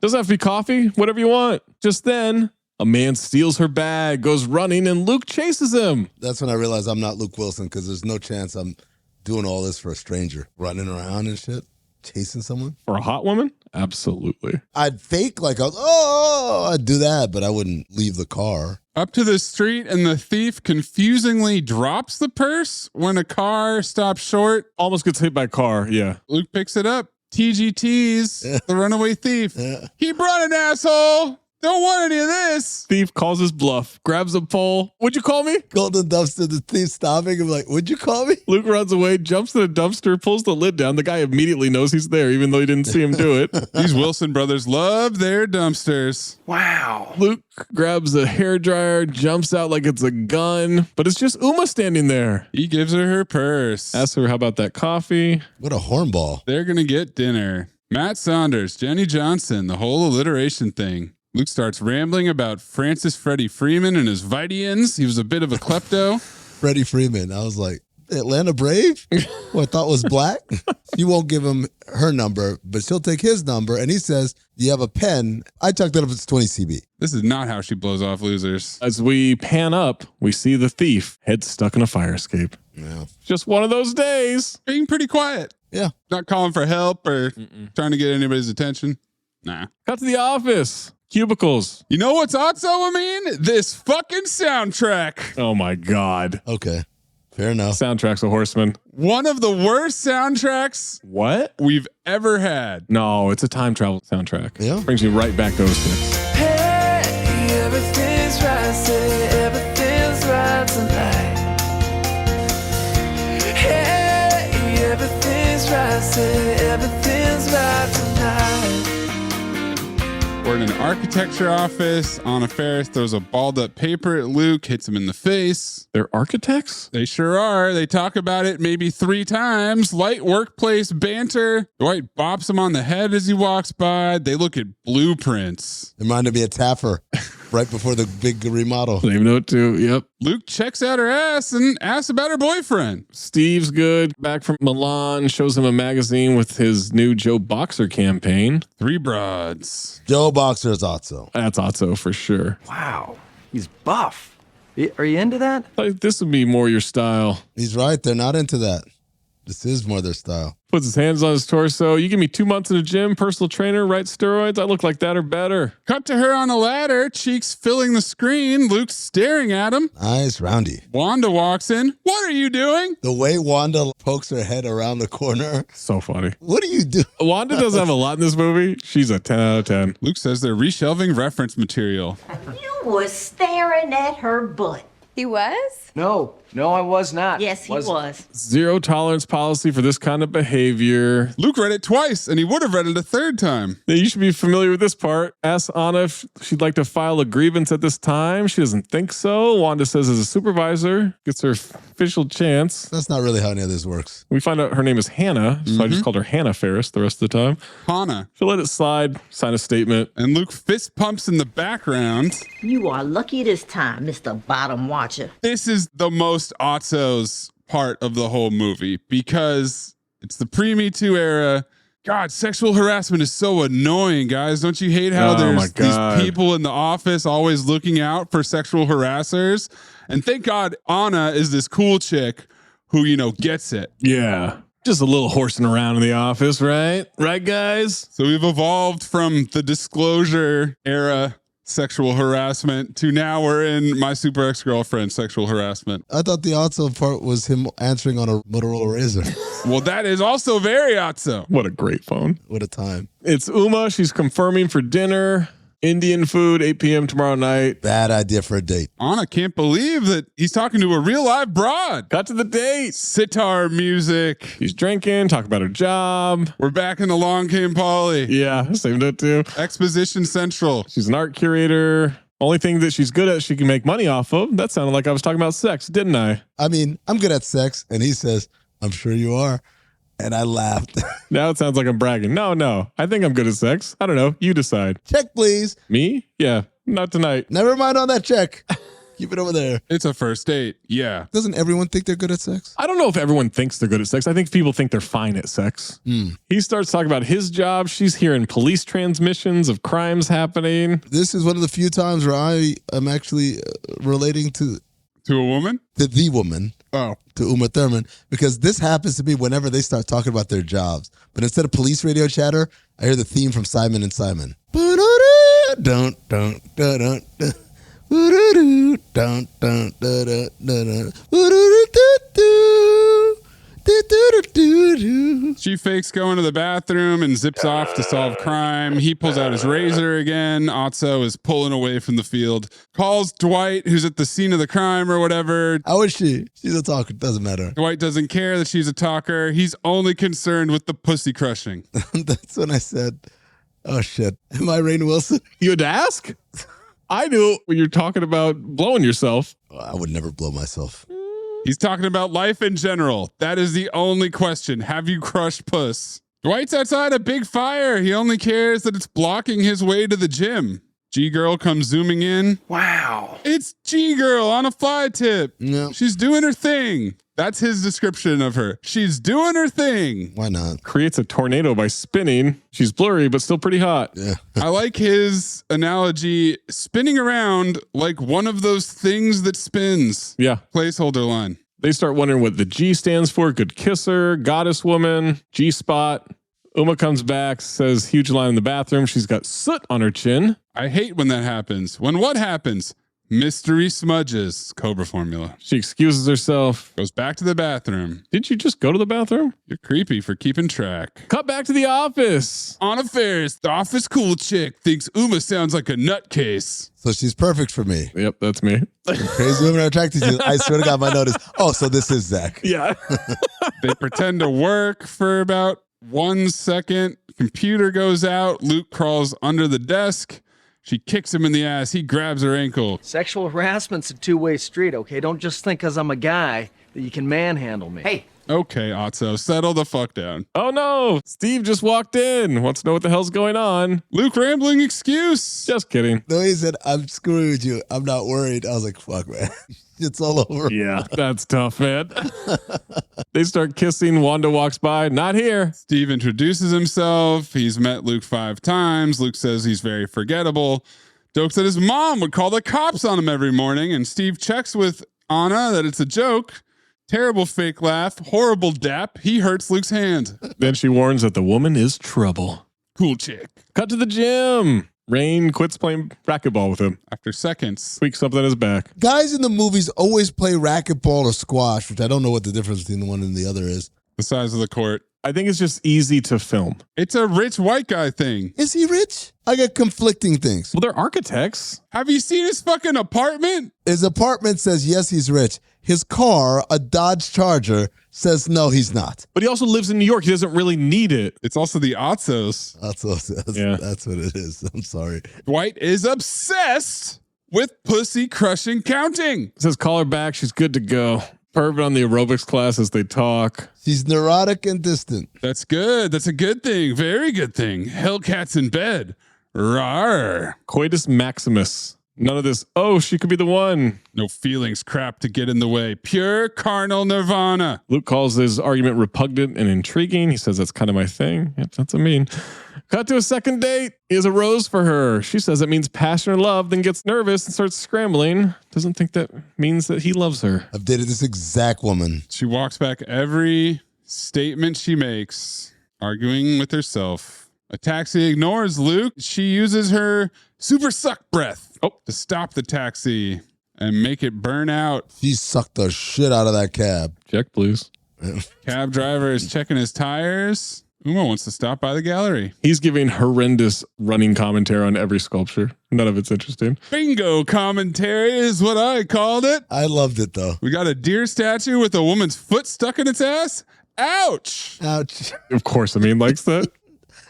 H: Doesn't have to be coffee. Whatever you want. Just then, a man steals her bag, goes running, and Luke chases him.
I: That's when I realized I'm not Luke Wilson, because there's no chance I'm doing all this for a stranger. Running around and shit. Chasing someone.
H: For a hot woman? Absolutely.
I: I'd fake like, I'd do that, but I wouldn't leave the car.
Y: Up to the street, and the thief confusingly drops the purse when a car stops short.
H: Almost gets hit by a car, yeah.
Y: Luke picks it up. TGT's, the runaway thief. Keep running, asshole. Don't want any of this.
H: Thief calls his bluff, grabs a pole. What'd you call me?
I: Golden dumpster, the thief stopping him like, what'd you call me?
H: Luke runs away, jumps to the dumpster, pulls the lid down. The guy immediately knows he's there, even though he didn't see him do it.
Y: These Wilson brothers love their dumpsters.
O: Wow.
H: Luke grabs a hairdryer, jumps out like it's a gun, but it's just Uma standing there.
Y: He gives her purse.
H: Asks her, how about that coffee?
I: What a hornball.
Y: They're going to get dinner. Matt Saunders, Jenny Johnson, the whole alliteration thing. Luke starts rambling about Francis Freddie Freeman and his Vitians. He was a bit of a klepto.
I: Freddie Freeman. I was like, Atlanta Brave? Who I thought was black? You won't give him her number, but she'll take his number. And he says, do you have a pen? I chucked it up, it's 20 CB.
Y: This is not how she blows off losers.
H: As we pan up, we see the thief, head stuck in a fire escape.
I: Yeah.
H: Just one of those days.
Y: Being pretty quiet.
I: Yeah.
Y: Not calling for help or trying to get anybody's attention. Nah.
H: Cut to the office. Cubicles.
Y: You know what's also, I mean? This fucking soundtrack.
H: Oh my God.
I: Okay. Fair enough.
H: Soundtrack's a horseman.
Y: One of the worst soundtracks
H: what
Y: we've ever had.
H: No, it's a time travel soundtrack.
I: Yeah.
H: Brings you right back to those hits.
A: Hey, everything's right, say everything's right tonight. Hey, everything's right, say everything's right tonight.
Y: We're in an architecture office. Anna Faris throws a balled up paper at Luke, hits him in the face.
H: They're architects?
Y: They sure are. They talk about it maybe 3 times. Light workplace banter. Dwight bops him on the head as he walks by. They look at blueprints.
I: It reminded me of Taffer right before the big remodel.
H: Same note too. Yep.
Y: Luke checks out her ass and asks about her boyfriend.
H: Steve's good. Back from Milan. Shows him a magazine with his new Joe Boxer campaign.
Y: 3 broads.
I: Joe Boxer is Otso.
H: That's Otso for sure.
O: Wow. He's buff. Are you into that?
H: Like, this would be more your style.
I: He's right. They're not into that. This is more their style.
H: Puts his hands on his torso. You give me 2 months in the gym, personal trainer, right steroids. I look like that or better.
Y: Cut to her on a ladder, cheeks filling the screen. Luke's staring at him.
I: Nice, Roundy.
Y: Wanda walks in. What are you doing?
I: The way Wanda pokes her head around the corner.
H: So funny.
I: What do you do?
H: Wanda doesn't have a lot in this movie. She's a 10 out of 10.
Y: Luke says they're reshelving reference material.
Q: You was staring at her butt.
X: He was?
O: No, I was not.
Q: Yes, he was.
H: Zero tolerance policy for this kind of behavior.
Y: Luke read it twice, and he would have read it a 3rd time.
H: Now, you should be familiar with this part. Ask Anna if she'd like to file a grievance at this time. She doesn't think so. Wanda says as a supervisor, gets her official chance.
I: That's not really how any of this works.
H: We find out her name is Hannah, so I just called her Hannah Faris the rest of the time.
Y: Hannah.
H: She'll let it slide, sign a statement.
Y: And Luke fist pumps in the background.
Q: You are lucky this time, Mr. Bottom Watcher.
Y: This is the most Otso's part of the whole movie because it's the pre-Me Too era. God, sexual harassment is so annoying, guys. Don't you hate how there's these people in the office always looking out for sexual harassers? And thank God Anna is this cool chick who, you know, gets it.
H: Yeah. Just a little horsing around in the office, right? Right, guys?
Y: So we've evolved from the disclosure era sexual harassment to now we're in my super ex-girlfriend sexual harassment.
I: I thought the Otso part was him answering on a Motorola Razr.
Y: Well, that is also very Otso.
H: What a great phone.
I: What a time.
H: It's Uma. She's confirming for dinner. Indian food, 8 p.m. tomorrow night.
I: Bad idea for a date.
Y: Anna can't believe that he's talking to a real live broad.
H: Got to the date.
Y: Sitar music.
H: He's drinking, talking about her job.
Y: We're back in the Long Came Polly.
H: Yeah, same note too.
Y: Exposition Central.
H: She's an art curator. Only thing that she's good at, she can make money off of. That sounded like I was talking about sex, didn't I?
I: I mean, I'm good at sex. And he says, I'm sure you are. And I laughed.
H: Now it sounds like I'm bragging. No. I think I'm good at sex. I don't know. You decide.
I: Check, please.
H: Me? Yeah. Not tonight.
I: Never mind on that check. Keep it over there.
Y: It's a first date. Yeah.
I: Doesn't everyone think they're good at sex?
H: I don't know if everyone thinks they're good at sex. I think people think they're fine at sex. He starts talking about his job. She's hearing police transmissions of crimes happening.
I: This is one of the few times where I am actually relating to
Y: a woman?
I: To the woman.
Y: Oh.
I: To Uma Thurman. Because this happens to me whenever they start talking about their jobs. But instead of police radio chatter, I hear the theme from Simon and Simon.
Y: She fakes going to the bathroom and zips off to solve crime. He pulls out his razor again. Otso is pulling away from the field. Calls Dwight, who's at the scene of the crime or whatever.
I: How is she? She's a talker. Doesn't matter.
Y: Dwight doesn't care that she's a talker. He's only concerned with the pussy crushing.
I: That's when I said, oh shit. Am I Rainn Wilson?
H: You had to ask? I knew when you're talking about blowing yourself.
I: I would never blow myself.
Y: He's talking about life in general. That is the only question. Have you crushed puss? Dwight's outside a big fire. He only cares that it's blocking his way to the gym. G-Girl comes zooming in.
C: Wow.
Y: It's G-Girl on a fly tip.
I: No.
Y: She's doing her thing. That's his description of her. She's doing her thing.
I: Why not?
H: Creates a tornado by spinning. She's blurry, but still pretty hot.
I: Yeah.
Y: I like his analogy, spinning around like one of those things that spins.
H: Yeah.
Y: Placeholder line.
H: They start wondering what the G stands for. Good kisser, goddess woman, G-spot. Uma comes back, says huge line in the bathroom. She's got soot on her chin.
Y: I hate when that happens. When what happens? Mystery smudges. Cobra formula.
H: She excuses herself.
Y: Goes back to the bathroom.
H: Did you just go to the bathroom?
Y: You're creepy for keeping track.
H: Cut back to the office.
Y: Anna Ferris, the office cool chick, thinks Uma sounds like a nutcase.
I: So she's perfect for me.
H: Yep, that's me.
I: Crazy women are attracted to you. I swear to God, my note is, oh, so this is Zach.
H: Yeah.
Y: They pretend to work for about 1 second. Computer goes out. Luke crawls under the desk. She kicks him in the ass. He grabs her ankle.
G: Sexual harassment's a two-way street, okay? Don't just think because I'm a guy that you can manhandle me.
C: Hey.
Y: Okay, Otso, settle the fuck down.
H: Oh no, Steve just walked in. Wants to know what the hell's going on.
Y: Luke rambling excuse.
H: Just kidding.
I: No, he said, I'm screwing with you. I'm not worried. I was like, fuck, man. It's all over.
H: Yeah, that's tough, man. They start kissing. Wanda walks by. Not here.
Y: Steve introduces himself. He's met Luke 5 times. Luke says he's very forgettable. Jokes that his mom would call the cops on him every morning. And Steve checks with Anna that it's a joke. Terrible fake laugh. Horrible dap. He hurts Luke's hand.
H: Then she warns that the woman is trouble.
Y: Cool chick.
H: Cut to the gym. Rain quits playing racquetball with him.
Y: After seconds.
H: Tweaks something in his back.
I: Guys in the movies always play racquetball or squash, which I don't know what the difference between the one and the other is.
Y: The size of the court.
H: I think it's just easy to film.
Y: It's a rich white guy thing.
I: Is he rich? I get conflicting things.
H: Well, they're architects.
Y: Have you seen his fucking apartment?
I: His apartment says, yes, he's rich. His car, a Dodge Charger, says, no, he's not.
H: But he also lives in New York. He doesn't really need it.
Y: It's also the Otsos.
I: That's what it is. I'm sorry.
Y: Dwight is obsessed with pussy crushing counting.
H: Says call her back. She's good to go. Pervert on the aerobics class as they talk.
I: She's neurotic and distant.
Y: That's good. That's a good thing. Very good thing. Hellcat's in bed. Rawr.
H: Coitus maximus. None of this, oh, she could be the one.
Y: No feelings crap to get in the way. Pure carnal nirvana.
H: Luke calls his argument repugnant and intriguing. He says that's kind of my thing. Yep, that's what I mean. Cut to a second date. He has a rose for her. She says it means passion or love, then gets nervous and starts scrambling. Doesn't think that means that he loves her.
I: I've dated this exact woman.
Y: She walks back every statement she makes, arguing with herself. A taxi ignores Luke. She uses her super suck breath to stop the taxi and make it burn out.
I: She sucked the shit out of that cab.
H: Check, please.
Y: Cab driver is checking his tires. Uma wants to stop by the gallery.
H: He's giving horrendous running commentary on every sculpture. None of it's interesting.
Y: Bingo commentary is what I called it.
I: I loved it, though.
Y: We got a deer statue with a woman's foot stuck in its ass. Ouch.
I: Ouch.
H: Of course, Amin likes that.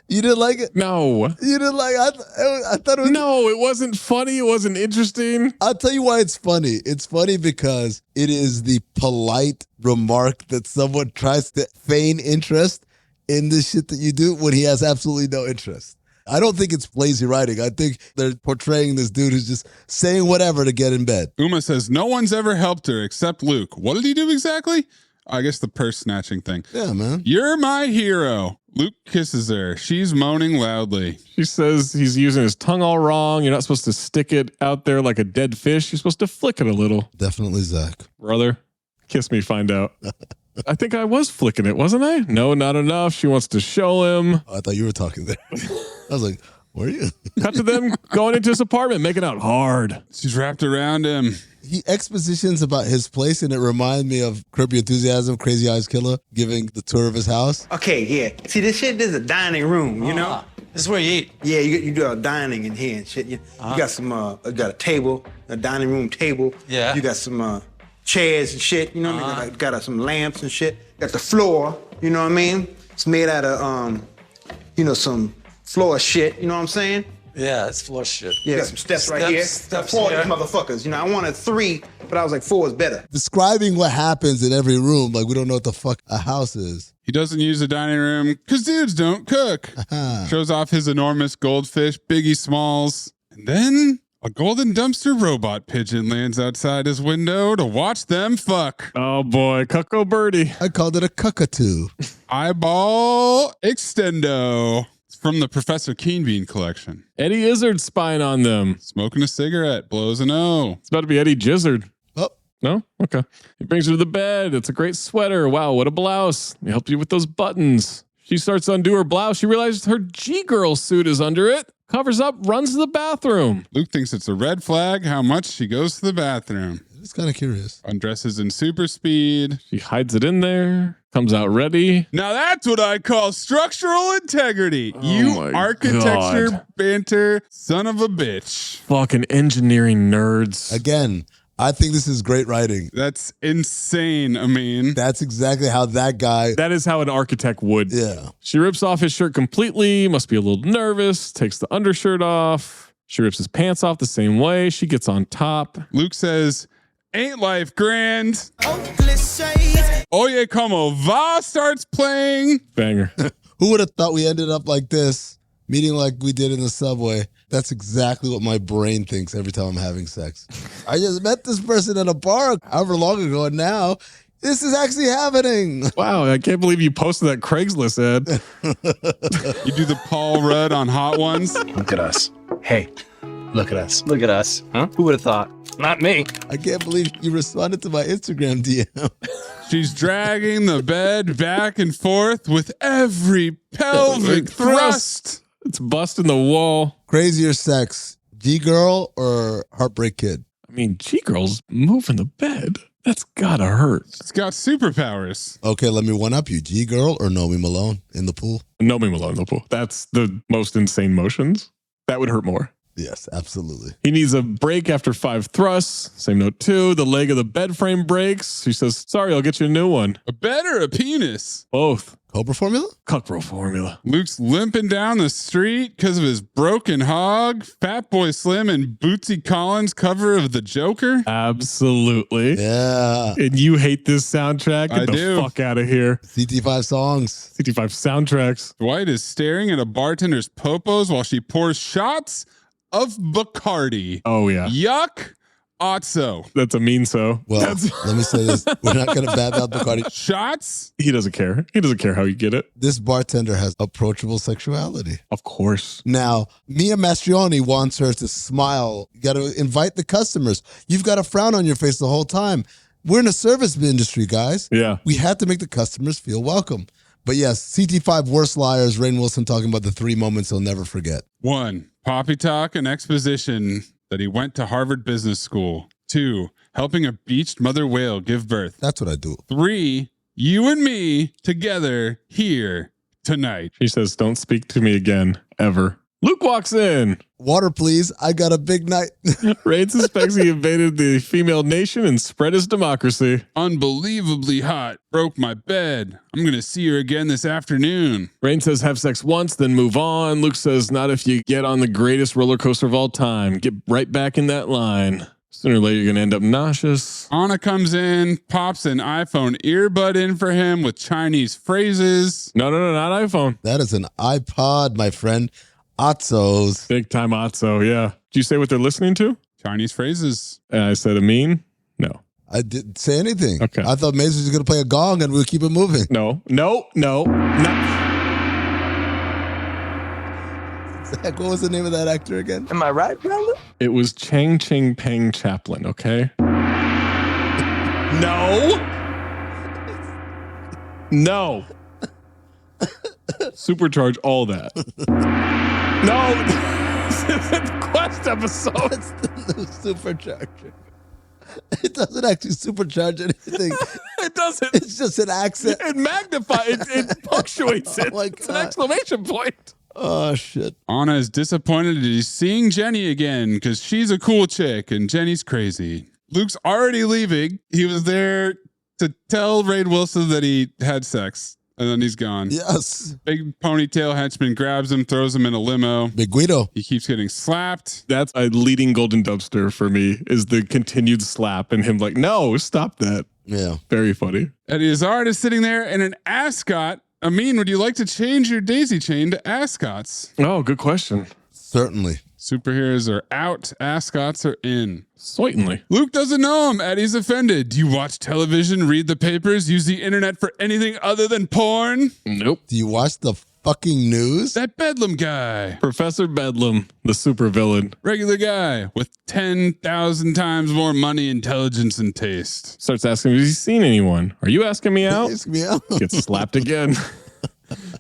I: You didn't like it?
H: No.
I: You didn't like it? I thought it was...
H: No, it wasn't funny. It wasn't interesting.
I: I'll tell you why it's funny. It's funny because it is the polite remark that someone tries to feign interest in the shit that you do when he has absolutely no interest. I don't think it's lazy writing. I think they're portraying this dude who's just saying whatever to get in bed.
Y: Uma says no one's ever helped her except Luke. What did he do exactly? I guess the purse snatching thing.
I: Yeah, man.
Y: You're my hero. Luke kisses her. She's moaning loudly.
H: She says he's using his tongue all wrong. You're not supposed to stick it out there like a dead fish. You're supposed to flick it a little.
I: Definitely Zach.
H: Brother, kiss me, find out. I think I was flicking it, wasn't I? No, not enough. She wants to show him.
I: Oh, I thought you were talking there. I was like, where are you?
H: Cut to them going into his apartment, making out hard.
Y: She's wrapped around him.
I: He expositions about his place, and it reminded me of Curb Your Enthusiasm, Crazy Eyes Killer, giving the tour of his house.
K: Okay, yeah. See, this is a dining room, you know?
S: This is where you eat.
K: Yeah, you do dining in here and shit. You got some, got a table, a dining room table.
S: Yeah.
K: You got some chairs and shit, you know what I mean? Got some lamps and shit. Got the floor, you know what I mean? It's made out of, some floor shit, you know what I'm saying?
S: Yeah, it's floor shit.
K: Yeah, got some steps right here.
S: Steps
K: 4
S: here.
K: motherfuckers. You know, I wanted 3, but I was like 4 is better.
I: Describing what happens in every room, like we don't know what the fuck a house is.
Y: He doesn't use the dining room because dudes don't cook. Shows off his enormous goldfish, Biggie Smalls. And then a golden dumpster robot pigeon lands outside his window to watch them fuck.
H: Oh boy, Cucko Birdie.
I: I called it a cuckatoo.
Y: Eyeball extendo. It's from the Professor Keen Bean collection.
H: Eddie Izzard spying on them.
Y: Smoking a cigarette, blows an O.
H: It's about to be Eddie Jizzard.
I: Oh.
H: No? Okay. He brings her to the bed. It's a great sweater. Wow, what a blouse. He helped you with those buttons. She starts to undo her blouse. She realizes her G-Girl suit is under it. Covers up, runs to the bathroom.
Y: Luke thinks it's a red flag how much she goes to the bathroom.
I: It's kind of curious.
Y: Undresses in super speed.
H: She hides it in there. Comes out ready.
Y: Now that's what I call structural integrity. You architecture banter son of a bitch.
H: Fucking engineering nerds.
I: Again, I think this is great writing.
Y: That's insane, Amin.
I: That's exactly how that guy...
H: That is how an architect would.
I: Yeah.
H: She rips off his shirt completely, must be a little nervous, takes the undershirt off. She rips his pants off the same way. She gets on top.
Y: Luke says, ain't life grand? Oye Como Va starts playing.
H: Banger.
I: Who would have thought we ended up like this, meeting like we did in the subway? That's exactly what my brain thinks every time I'm having sex. I just met this person at a bar however long ago, and now this is actually happening.
H: Wow, I can't believe you posted that Craigslist ad.
Y: You do the Paul Rudd on Hot Ones.
S: Look at us. Hey, look at us. Look at us. Huh? Who would have thought? Not me.
I: I can't believe you responded to my Instagram DM.
Y: She's dragging the bed back and forth with every pelvic thrust.
H: It's busting the wall.
I: Crazier sex, G-Girl or Heartbreak Kid?
H: I mean, G-Girl's moving the bed. That's gotta hurt.
Y: It's got superpowers.
I: Okay, let me one up you. G-Girl or Nomi Malone in the pool?
H: Nomi Malone in the pool. That's the most insane motions. That would hurt more.
I: Yes, absolutely.
H: He needs a break after 5 thrusts. Same note 2. The leg of the bed frame breaks. She says, sorry, I'll get you a new one.
Y: A bed or a penis?
H: Both.
I: Cobra formula?
H: Cuckbro formula.
Y: Luke's limping down the street because of his broken hog. Fatboy Slim and Bootsy Collins cover of The Joker.
H: Absolutely.
I: Yeah.
H: And you hate this soundtrack? Get the fuck out of here.
I: CT5 songs.
H: CT5 soundtracks.
Y: Dwight is staring at a bartender's popos while she pours shots of Bacardi.
H: Oh, yeah.
Y: Yuck. Otso.
H: That's a mean so.
I: Well, let me say this. We're not going to bad mouth Bacardi.
Y: Shots?
H: He doesn't care. He doesn't care how you get it.
I: This bartender has approachable sexuality.
H: Of course.
I: Now, Mia Mastrioni wants her to smile. You got to invite the customers. You've got a frown on your face the whole time. We're in a service industry, guys.
H: Yeah.
I: We have to make the customers feel welcome. But yes, CT5 Worst Liars, Rainn Wilson talking about the 3 moments he'll never forget.
Y: 1. Poppy talk and exposition that he went to Harvard Business School. 2. Helping a beached mother whale give birth.
I: That's what I do.
Y: 3. You and me together here tonight.
H: She says, don't speak to me again, ever. Luke walks in.
I: Water, please. I got a big night.
H: Rainn suspects he invaded the female nation and spread his democracy.
Y: Unbelievably hot. Broke my bed. I'm going to see her again this afternoon.
H: Rainn says, have sex once, then move on. Luke says, not if you get on the greatest roller coaster of all time. Get right back in that line. Sooner or later, you're going to end up nauseous.
Y: Anna comes in, pops an iPhone earbud in for him with Chinese phrases.
H: No, not iPhone.
I: That is an iPod, my friend. Otso's.
H: Big time Otso, yeah. Did you say what they're listening to?
Y: Chinese phrases.
H: And I said Amin? No.
I: I didn't say anything.
H: Okay.
I: I thought Maze was going to play a gong and we'll keep it moving.
H: No.
I: Zach, what was the name of that actor again? Am I right, brother?
H: It was Chang Ching Peng Chaplin, okay? No. Supercharge all that. No. This isn't the Quest episode.
I: It's the new supercharger. It doesn't actually supercharge anything.
H: It doesn't.
I: It's just an accent.
H: It magnifies it punctuates it.
I: my
H: It's an
I: God.
H: exclamation point.
I: Oh, shit.
Y: Anna is disappointed that he's seeing Jenny again because she's a cool chick and Jenny's crazy. Luke's already leaving. He was there to tell Rainn Wilson that he had sex. And then he's gone.
I: Yes.
Y: Big ponytail henchman grabs him, throws him in a limo.
I: Big Guido.
Y: He keeps getting slapped.
H: That's a leading golden dumpster for me, is the continued slap and him like, no, stop that.
I: Yeah.
H: Very funny.
Y: Eddie Izzard is sitting there in an ascot. Amin, would you like to change your daisy chain to ascots?
H: Oh, good question.
I: Certainly.
Y: Superheroes are out. Ascots are in.
H: Certainly.
Y: Luke doesn't know him. Eddie's offended. Do you watch television, read the papers, use the internet for anything other than porn?
H: Nope.
I: Do you watch the fucking news?
Y: That Bedlam guy.
H: Professor Bedlam, the supervillain.
Y: Regular guy with 10,000 times more money, intelligence, and taste.
H: Starts asking, has he seen anyone? Are you asking me out?
I: Ask me out.
H: Gets slapped again.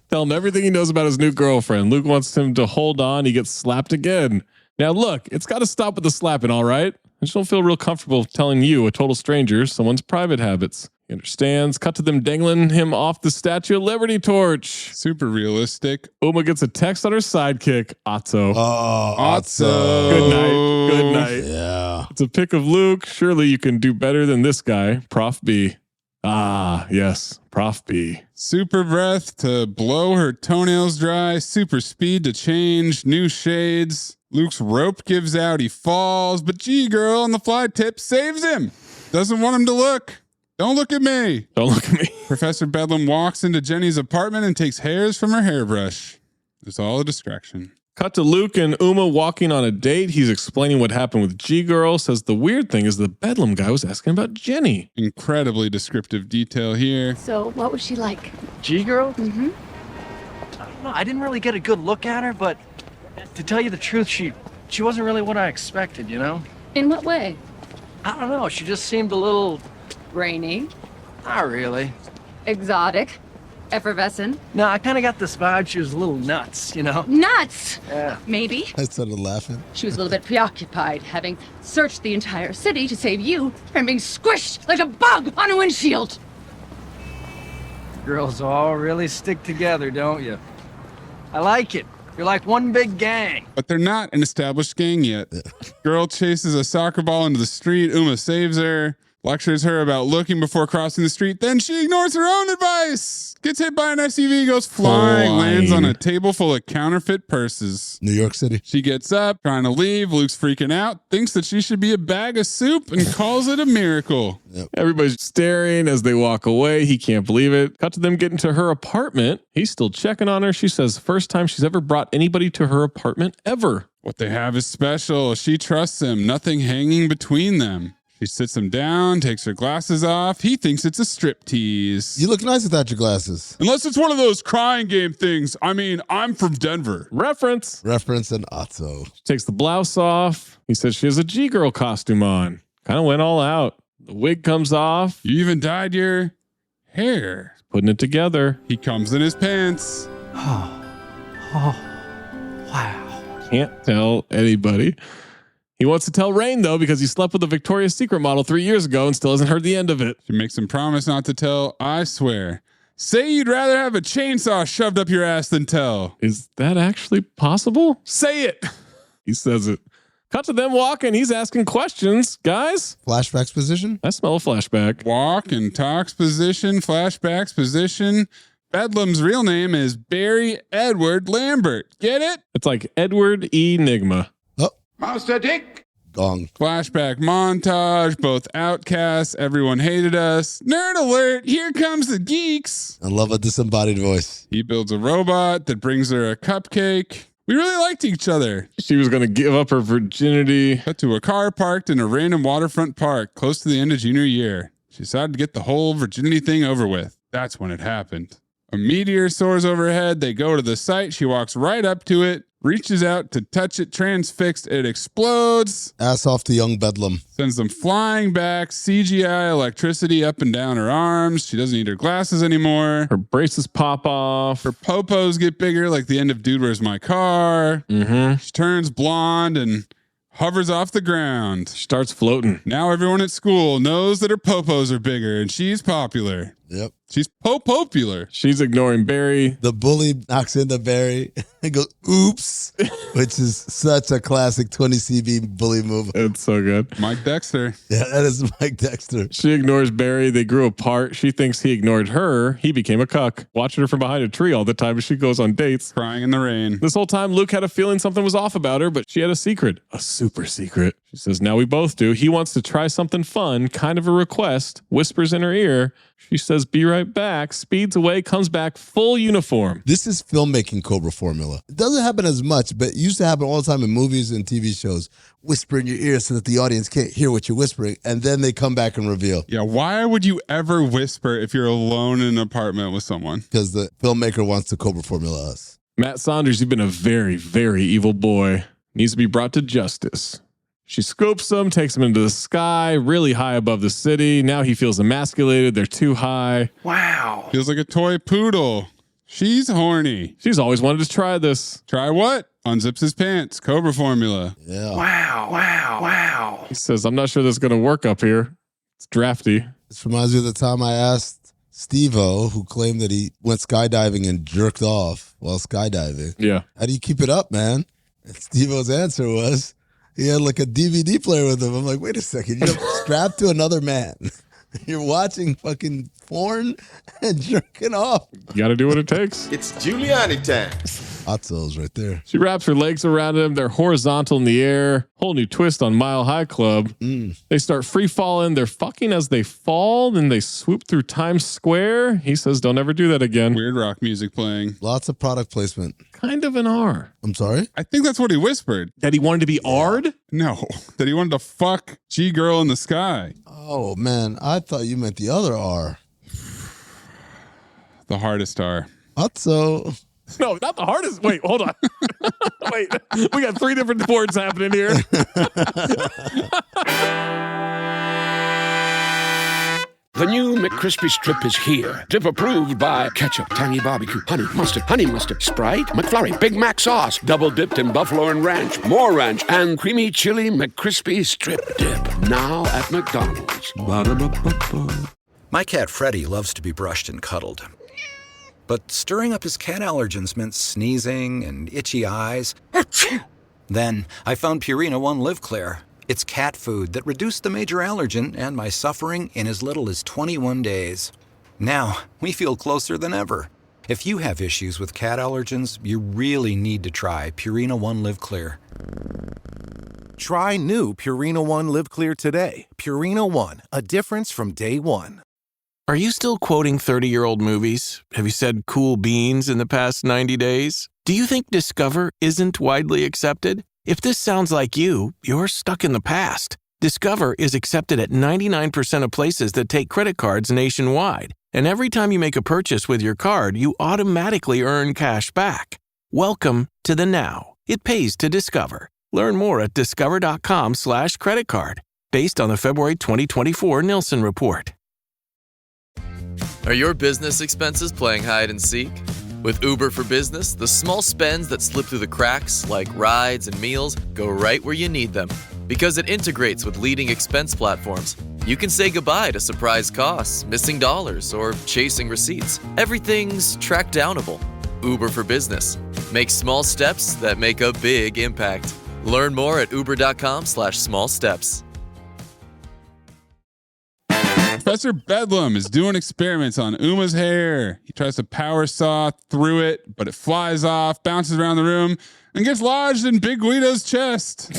H: Tell him everything he knows about his new girlfriend. Luke wants him to hold on. He gets slapped again. Now, look, it's got to stop with the slapping, all right? I just don't feel real comfortable telling you, a total stranger, someone's private habits. He understands. Cut to them dangling him off the Statue of Liberty torch.
Y: Super realistic.
H: Uma gets a text on her sidekick, Otso.
I: Oh,
Y: Otso.
H: Good night. Good night.
I: Yeah.
H: It's a pic of Luke. Surely you can do better than this guy, Prof B. Ah, yes, Prof B.
Y: Super breath to blow her toenails dry. Super speed to change. New shades. Luke's rope gives out. He falls, but G-Girl on the fly tip saves him. Doesn't want him to look. Don't look at me.
H: Don't look at me.
Y: Professor Bedlam walks into Jenny's apartment and takes hairs from her hairbrush. It's all a distraction.
H: Cut to Luke and Uma walking on a date. He's explaining what happened with G-Girl. Says the weird thing is the Bedlam guy was asking about Jenny.
Y: Incredibly descriptive detail here.
R: So, what was she like?
G: G-Girl?
R: Mm-hmm.
G: I don't know. I didn't really get a good look at her, but to tell you the truth, she wasn't really what I expected, you know?
R: In what way?
G: I don't know. She just seemed a little...
R: Rainy?
G: Not really.
R: Exotic? Effervescent?
G: No, I kind of got this vibe she was a little nuts, you know?
R: Nuts!
G: Yeah.
R: Maybe.
I: I started laughing.
R: She was a little bit preoccupied, having searched the entire city to save you from being squished like a bug on a windshield.
G: Girls all really stick together, don't you? I like it. You're like one big gang.
Y: But they're not an established gang yet. Girl chases a soccer ball into the street. Uma saves her. Lectures her about looking before crossing the street. Then she ignores her own advice. Gets hit by an SUV, goes flying, lands on a table full of counterfeit purses.
I: New York City.
Y: She gets up, trying to leave. Luke's freaking out, thinks that she should be a bag of soup and calls it a miracle.
I: Yep.
H: Everybody's staring as they walk away. He can't believe it. Cut to them getting to her apartment. He's still checking on her. She says first time she's ever brought anybody to her apartment ever.
Y: What they have is special. She trusts him, nothing hanging between them. She sits him down, takes her glasses off. He thinks it's a striptease.
I: You look nice without your glasses.
Y: Unless it's one of those crying game things. I mean, I'm from Denver.
H: Reference.
I: Reference and Otto.
H: She takes the blouse off. He says she has a G-girl costume on. Kind of went all out. The wig comes off.
Y: You even dyed your hair.
H: Putting it together.
Y: He comes in his pants.
G: Wow.
H: Can't tell anybody. He wants to tell Rain, though, because he slept with a Victoria's Secret model 3 years ago and still hasn't heard the end of it.
Y: She makes him promise not to tell. I swear. Say you'd rather have a chainsaw shoved up your ass than tell.
H: Is that actually possible? Say it. He says it. Cut to them walking. He's asking questions. Guys?
I: Flashbacks position?
H: I smell a flashback.
Y: Walk and talks position, flashbacks position. Bedlam's real name is Barry Edward Lambert. Get it?
H: It's like Edward E. Nigma.
I: Oh.
L: Master Dick.
I: Gong.
Y: Flashback montage, both outcasts, everyone hated us. Nerd alert, here comes the geeks.
I: I love a disembodied voice.
Y: He builds a robot that brings her a cupcake. We really liked each other.
H: She was going to give up her virginity.
Y: Cut to a car parked in a random waterfront park close to the end of junior year. She decided to get the whole virginity thing over with. That's when it happened. A meteor soars overhead. They go to the site. She walks right up to it, reaches out to touch it, transfixed. It explodes.
I: Ass off to young Bedlam.
Y: Sends them flying back. CGI electricity up and down her arms. She doesn't need her glasses anymore.
H: Her braces pop off.
Y: Her popos get bigger like the end of Dude, Where's My Car?
H: Mm-hmm.
Y: She turns blonde and hovers off the ground.
H: She starts floating.
Y: Now everyone at school knows that her popos are bigger and she's popular.
I: Yep.
Y: She's popular.
H: She's ignoring Barry.
I: The bully knocks into Barry and goes, oops, which is such a classic 20CB bully move.
H: It's so good.
Y: Mike Dexter.
I: Yeah, that is Mike Dexter.
H: She ignores Barry. They grew apart. She thinks he ignored her. He became a cuck, watching her from behind a tree all the time as she goes on dates.
Y: Crying in the rain.
H: This whole time, Luke had a feeling something was off about her, but she had a secret. A super secret. She says, now we both do. He wants to try something fun, kind of a request, whispers in her ear. She says, be right back, speeds away, comes back, full uniform.
I: This is filmmaking Cobra formula. It doesn't happen as much, but it used to happen all the time in movies and TV shows. Whisper in your ear so that the audience can't hear what you're whispering, and then they come back and reveal.
Y: Yeah, why would you ever whisper if you're alone in an apartment with someone?
I: Because the filmmaker wants to Cobra formula us.
H: Matt Saunders, you've been a very, very evil boy. Needs to be brought to justice. She scopes him, takes him into the sky, really high above the city. Now he feels emasculated. They're too high.
Y: Wow. Feels like a toy poodle. She's horny.
H: She's always wanted to try this.
Y: Try what? Unzips his pants. Cobra formula.
I: Yeah.
Y: Wow.
H: He says, I'm not sure this is going to work up here. It's drafty.
I: This reminds me of the time I asked Steve-O, who claimed that he went skydiving and jerked off while skydiving.
H: Yeah.
I: How do you keep it up, man? And Steve-O's answer was, he had like a DVD player with him. I'm like, wait a second. You're strapped to another man. You're watching fucking porn and jerking off.
H: You got to do what it takes.
L: It's Giuliani time.
I: Hot cells right there.
H: She wraps her legs around him. They're horizontal in the air. Whole new twist on Mile High Club. They start free falling. They're fucking as they fall. Then they swoop through Times Square. He says, don't ever do that again.
Y: Weird rock music playing.
I: Lots of product placement.
H: Kind of an R.
I: I'm sorry?
Y: I think that's what he whispered.
H: That he wanted to be R'd?
Y: No, that he wanted to fuck G-Girl in the sky.
I: Oh, man. I thought you meant the other R.
Y: The hardest R.
I: So.
H: No, not the hardest. Wait, hold on. Wait, we got 3 different words happening here.
B: The new McCrispy Strip is here. Dip approved by ketchup, tangy barbecue, honey mustard, Sprite, McFlurry, Big Mac sauce, double dipped in buffalo and ranch, more ranch, and creamy chili McCrispy Strip Dip. Now at McDonald's. Ba-da-ba-ba-ba.
P: My cat Freddie loves to be brushed and cuddled. But stirring up his cat allergens meant sneezing and itchy eyes. Then I found Purina One Live Clear. It's cat food that reduced the major allergen and my suffering in as little as 21 days. Now, we feel closer than ever. If you have issues with cat allergens, you really need to try Purina One Live Clear.
T: Try new Purina One Live Clear today. Purina One, a difference from day one.
U: Are you still quoting 30-year-old movies? Have you said cool beans in the past 90 days? Do you think Discover isn't widely accepted? If this sounds like you, you're stuck in the past. Discover is accepted at 99% of places that take credit cards nationwide. And every time you make a purchase with your card, you automatically earn cash back. Welcome to the now. It pays to Discover. Learn more at discover.com/credit card. Based on the February 2024 Nielsen report.
D: Are your business expenses playing hide and seek? With Uber for Business, the small spends that slip through the cracks, like rides and meals, go right where you need them. Because it integrates with leading expense platforms, you can say goodbye to surprise costs, missing dollars, or chasing receipts. Everything's track downable. Uber for Business. Make small steps that make a big impact. Learn more at uber.com/small steps.
Y: Professor Bedlam is doing experiments on Uma's hair. He tries to power saw through it, but it flies off, bounces around the room, and gets lodged in Big Guido's chest.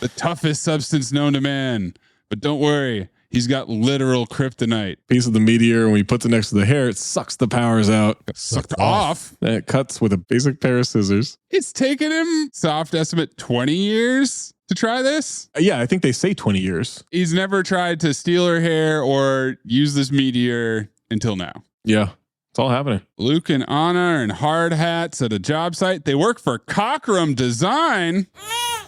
Y: The toughest substance known to man. But don't worry, he's got literal kryptonite.
H: Piece of the meteor, and when he puts it next to the hair, it sucks the powers out.
Y: Sucked off.
H: And it cuts with a basic pair of scissors.
Y: It's taken him, soft estimate, 20 years to try this.
H: Yeah, I think they say 20 years.
Y: He's never tried to steal her hair or use this meteor until now.
H: Yeah, it's all happening.
Y: Luke and Anna are in hard hats at a job site. They work for Cockrum Design.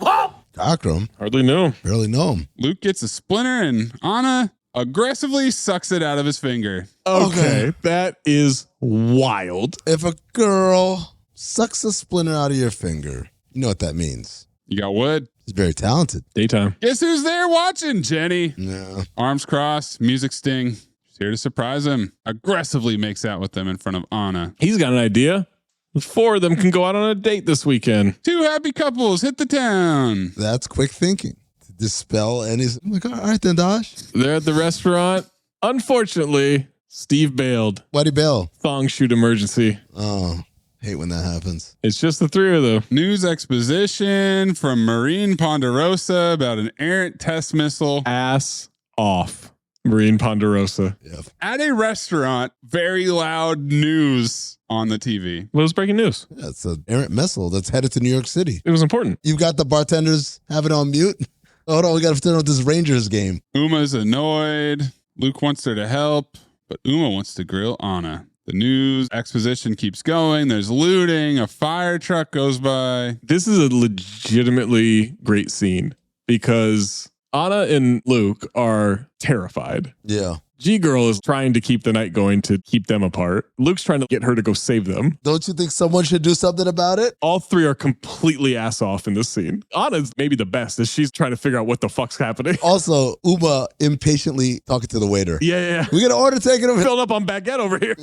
I: Cockrum?
H: Hardly know him.
I: Barely know him.
Y: Luke gets a splinter and Anna aggressively sucks it out of his finger.
H: Okay, that is wild.
I: If a girl sucks a splinter out of your finger, you know what that means.
Y: You got wood.
I: He's very talented.
H: Daytime.
Y: Guess who's there watching, Jenny?
I: Yeah.
Y: Arms crossed, music sting. She's here to surprise him. Aggressively makes out with them in front of Anna.
H: He's got an idea. The four of them can go out on a date this weekend.
Y: Two happy couples hit the town.
I: That's quick thinking. To dispel any... I'm like, all right then, Dosh.
H: They're at the restaurant. Unfortunately, Steve bailed.
I: Why'd he bail?
H: Thong shoot emergency.
I: Oh, hate when that happens.
H: It's just the three of them.
Y: News exposition from Marine Ponderosa about an errant test missile.
H: Ass off. Marine Ponderosa.
I: Yep.
Y: At a restaurant, very loud news on the TV.
H: What was breaking news?
I: Yeah, it's an errant missile that's headed to New York City.
H: It was important.
I: You've got the bartenders have it on mute. Hold on, we got to turn on this Rangers game.
Y: Uma's annoyed. Luke wants her to help, but Uma wants to grill Anna. The news exposition keeps going. There's looting. A fire truck goes by.
H: This is a legitimately great scene because Anna and Luke are terrified.
I: Yeah.
H: G-Girl is trying to keep the night going to keep them apart. Luke's trying to get her to go save them.
I: Don't you think someone should do something about it?
H: All three are completely ass off in this scene. Anna's maybe the best as she's trying to figure out what the fuck's happening.
I: Also, Uma impatiently talking to the waiter.
H: Yeah.
I: We got an order taken.
H: Filled up on baguette over here.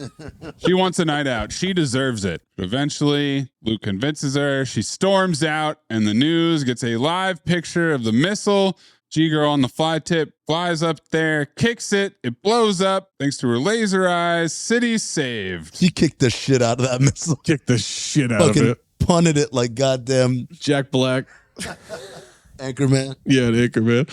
Y: She wants a night out. She deserves it. Eventually, Luke convinces her. She storms out, and the news gets a live picture of the missile. G-Girl on the fly tip flies up there, kicks it. It blows up. Thanks to her laser eyes, city's saved.
I: She kicked the shit out of that missile.
H: Kicked the shit out of it.
I: Punted it like goddamn
H: Jack Black.
I: Anchorman.
H: Yeah, the Anchorman.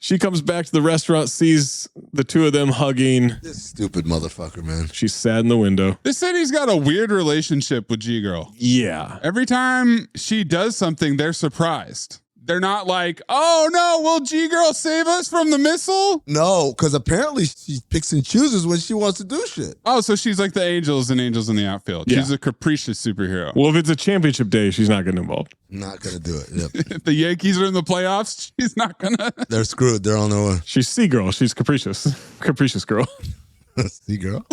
H: She comes back to the restaurant, sees the two of them hugging.
I: This stupid motherfucker, man.
H: She's sad in the window.
Y: This city's got a weird relationship with G-Girl.
H: Yeah.
Y: Every time she does something, they're surprised. They're not like, oh no, will G-Girl save us from the missile?
I: No, because apparently she picks and chooses when she wants to do shit.
Y: Oh, so she's like the angels and angels in the outfield.
H: Yeah.
Y: She's a capricious superhero.
H: Well, if it's a championship day, she's not getting involved.
I: Not going to do it. Yep.
Y: If the Yankees are in the playoffs, she's not going to.
I: They're screwed. They're on their way.
H: She's Sea-Girl. She's capricious. Capricious girl.
I: Sea-Girl?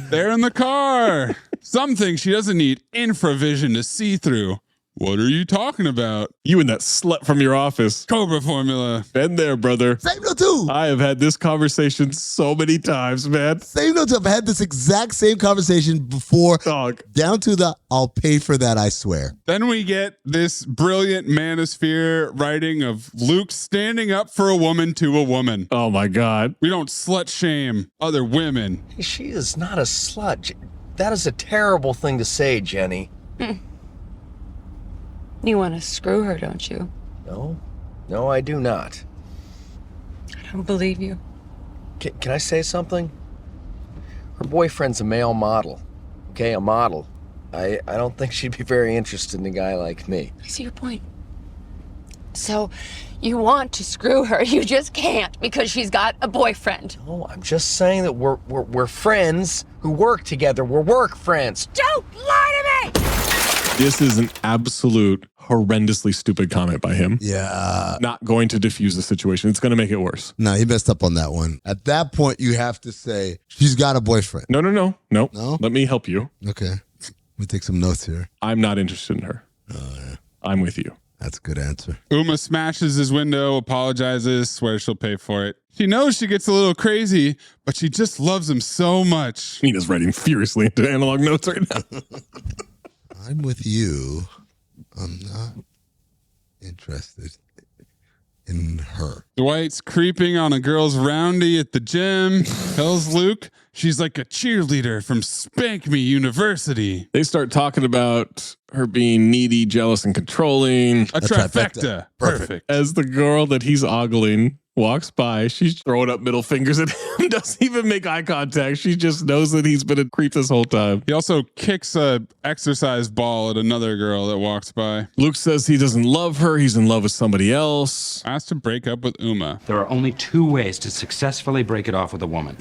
Y: They're in the car. Some things she doesn't need infravision to see through. What are you talking about?
H: You and that slut from your office.
Y: Cobra formula.
H: Been there, brother.
I: Same note too.
H: I have had this conversation so many times, man.
I: Same note too. I've had this exact same conversation before.
H: Dog.
I: Down to the, I'll pay for that, I swear.
Y: Then we get this brilliant manosphere writing of Luke standing up for a woman to a woman.
H: Oh my God.
Y: We don't slut shame other women.
E: She is not a slut. That is a terrible thing to say, Jenny.
M: You want to screw her, don't you?
E: No, I do not.
M: I don't believe you.
E: Can I say something? Her boyfriend's a male model. Okay, a model. I don't think she'd be very interested in a guy like me.
M: I see your point.
R: So you want to screw her, you just can't because she's got a boyfriend.
E: No, I'm just saying that we're friends who work together. We're work friends.
R: Don't lie to me!
H: This is an absolute horrendously stupid comment by him.
I: Yeah.
H: Not going to diffuse the situation. It's going to make it worse.
I: No, he messed up on that one. At that point, you have to say, she's got a boyfriend.
H: No.
I: No?
H: Let me help you.
I: Okay. Let me take some notes here.
H: I'm not interested in her. I'm with you.
I: That's a good answer.
Y: Uma smashes his window, apologizes, swears she'll pay for it. She knows she ggets a little crazy, but she just loves him so much.
H: Nina's writing furiously into analog notes right now.
I: I'm with you. I'm not interested in her.
Y: Dwight's creeping on a girl's roundie at the gym. Tells Luke she's like a cheerleader from Spank Me University.
H: They start talking about her being needy, jealous, and controlling.
Y: A trifecta. Perfect.
H: As the girl that he's ogling walks by, she's throwing up middle fingers at him, doesn't even make eye contact. She just knows that he's been a creep this whole time.
Y: He also kicks a exercise ball at another girl that walks by.
H: Luke says he doesn't love her. He's in love with somebody else.
Y: Asked to break up with Uma.
F: There are only two ways to successfully break it off with a woman.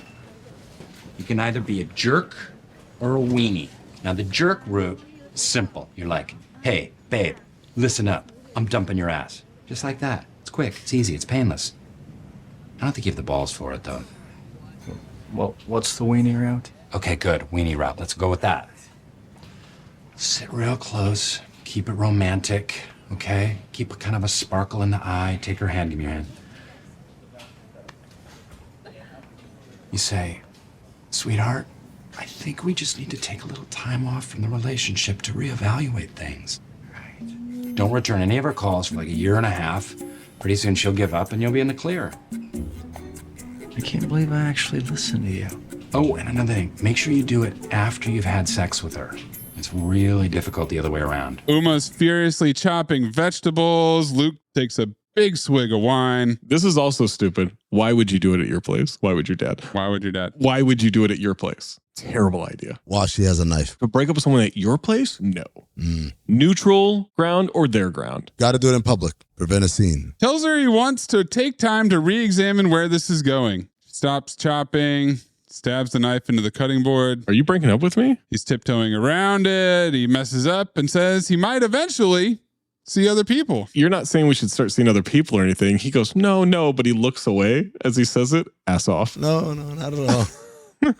F: You can either be a jerk or a weenie. Now, the jerk route is simple. You're like, hey, babe, listen up. I'm dumping your ass. Just like that. It's quick. It's easy. It's painless. I don't think you have the balls for it, though.
G: Well, what's the weenie route?
F: Okay, good. Weenie route. Let's go with that. Sit real close. Keep it romantic, okay? Keep a kind of a sparkle in the eye. Take her hand. Give me your hand. You say, sweetheart, I think we just need to take a little time off from the relationship to reevaluate things. Right. Don't return any of her calls for like a year and a half. Pretty soon she'll give up and you'll be in the clear.
G: I can't believe I actually listened to you.
F: Oh, and another thing, make sure you do it after you've had sex with her. It's really difficult the other way around.
Y: Uma's furiously chopping vegetables. Luke takes a big swig of wine.
H: This is also stupid. Why would you do it at your place? Why would your dad?
Y: Why would your dad?
H: Why would you do it at your place? Terrible idea.
I: While she has a knife.
H: To break up with someone at your place? No. Neutral ground or their ground?
I: Got to do it in public. Prevent a scene.
Y: Tells her he wants to take time to re-examine where this is going. Stops chopping, stabs the knife into the cutting board.
H: Are you breaking up with me?
Y: He's tiptoeing around it. He messes up and says he might eventually see other people.
H: You're not saying we should start seeing other people or anything. He goes, no, but he looks away as he says it. Ass off.
I: No, not at all.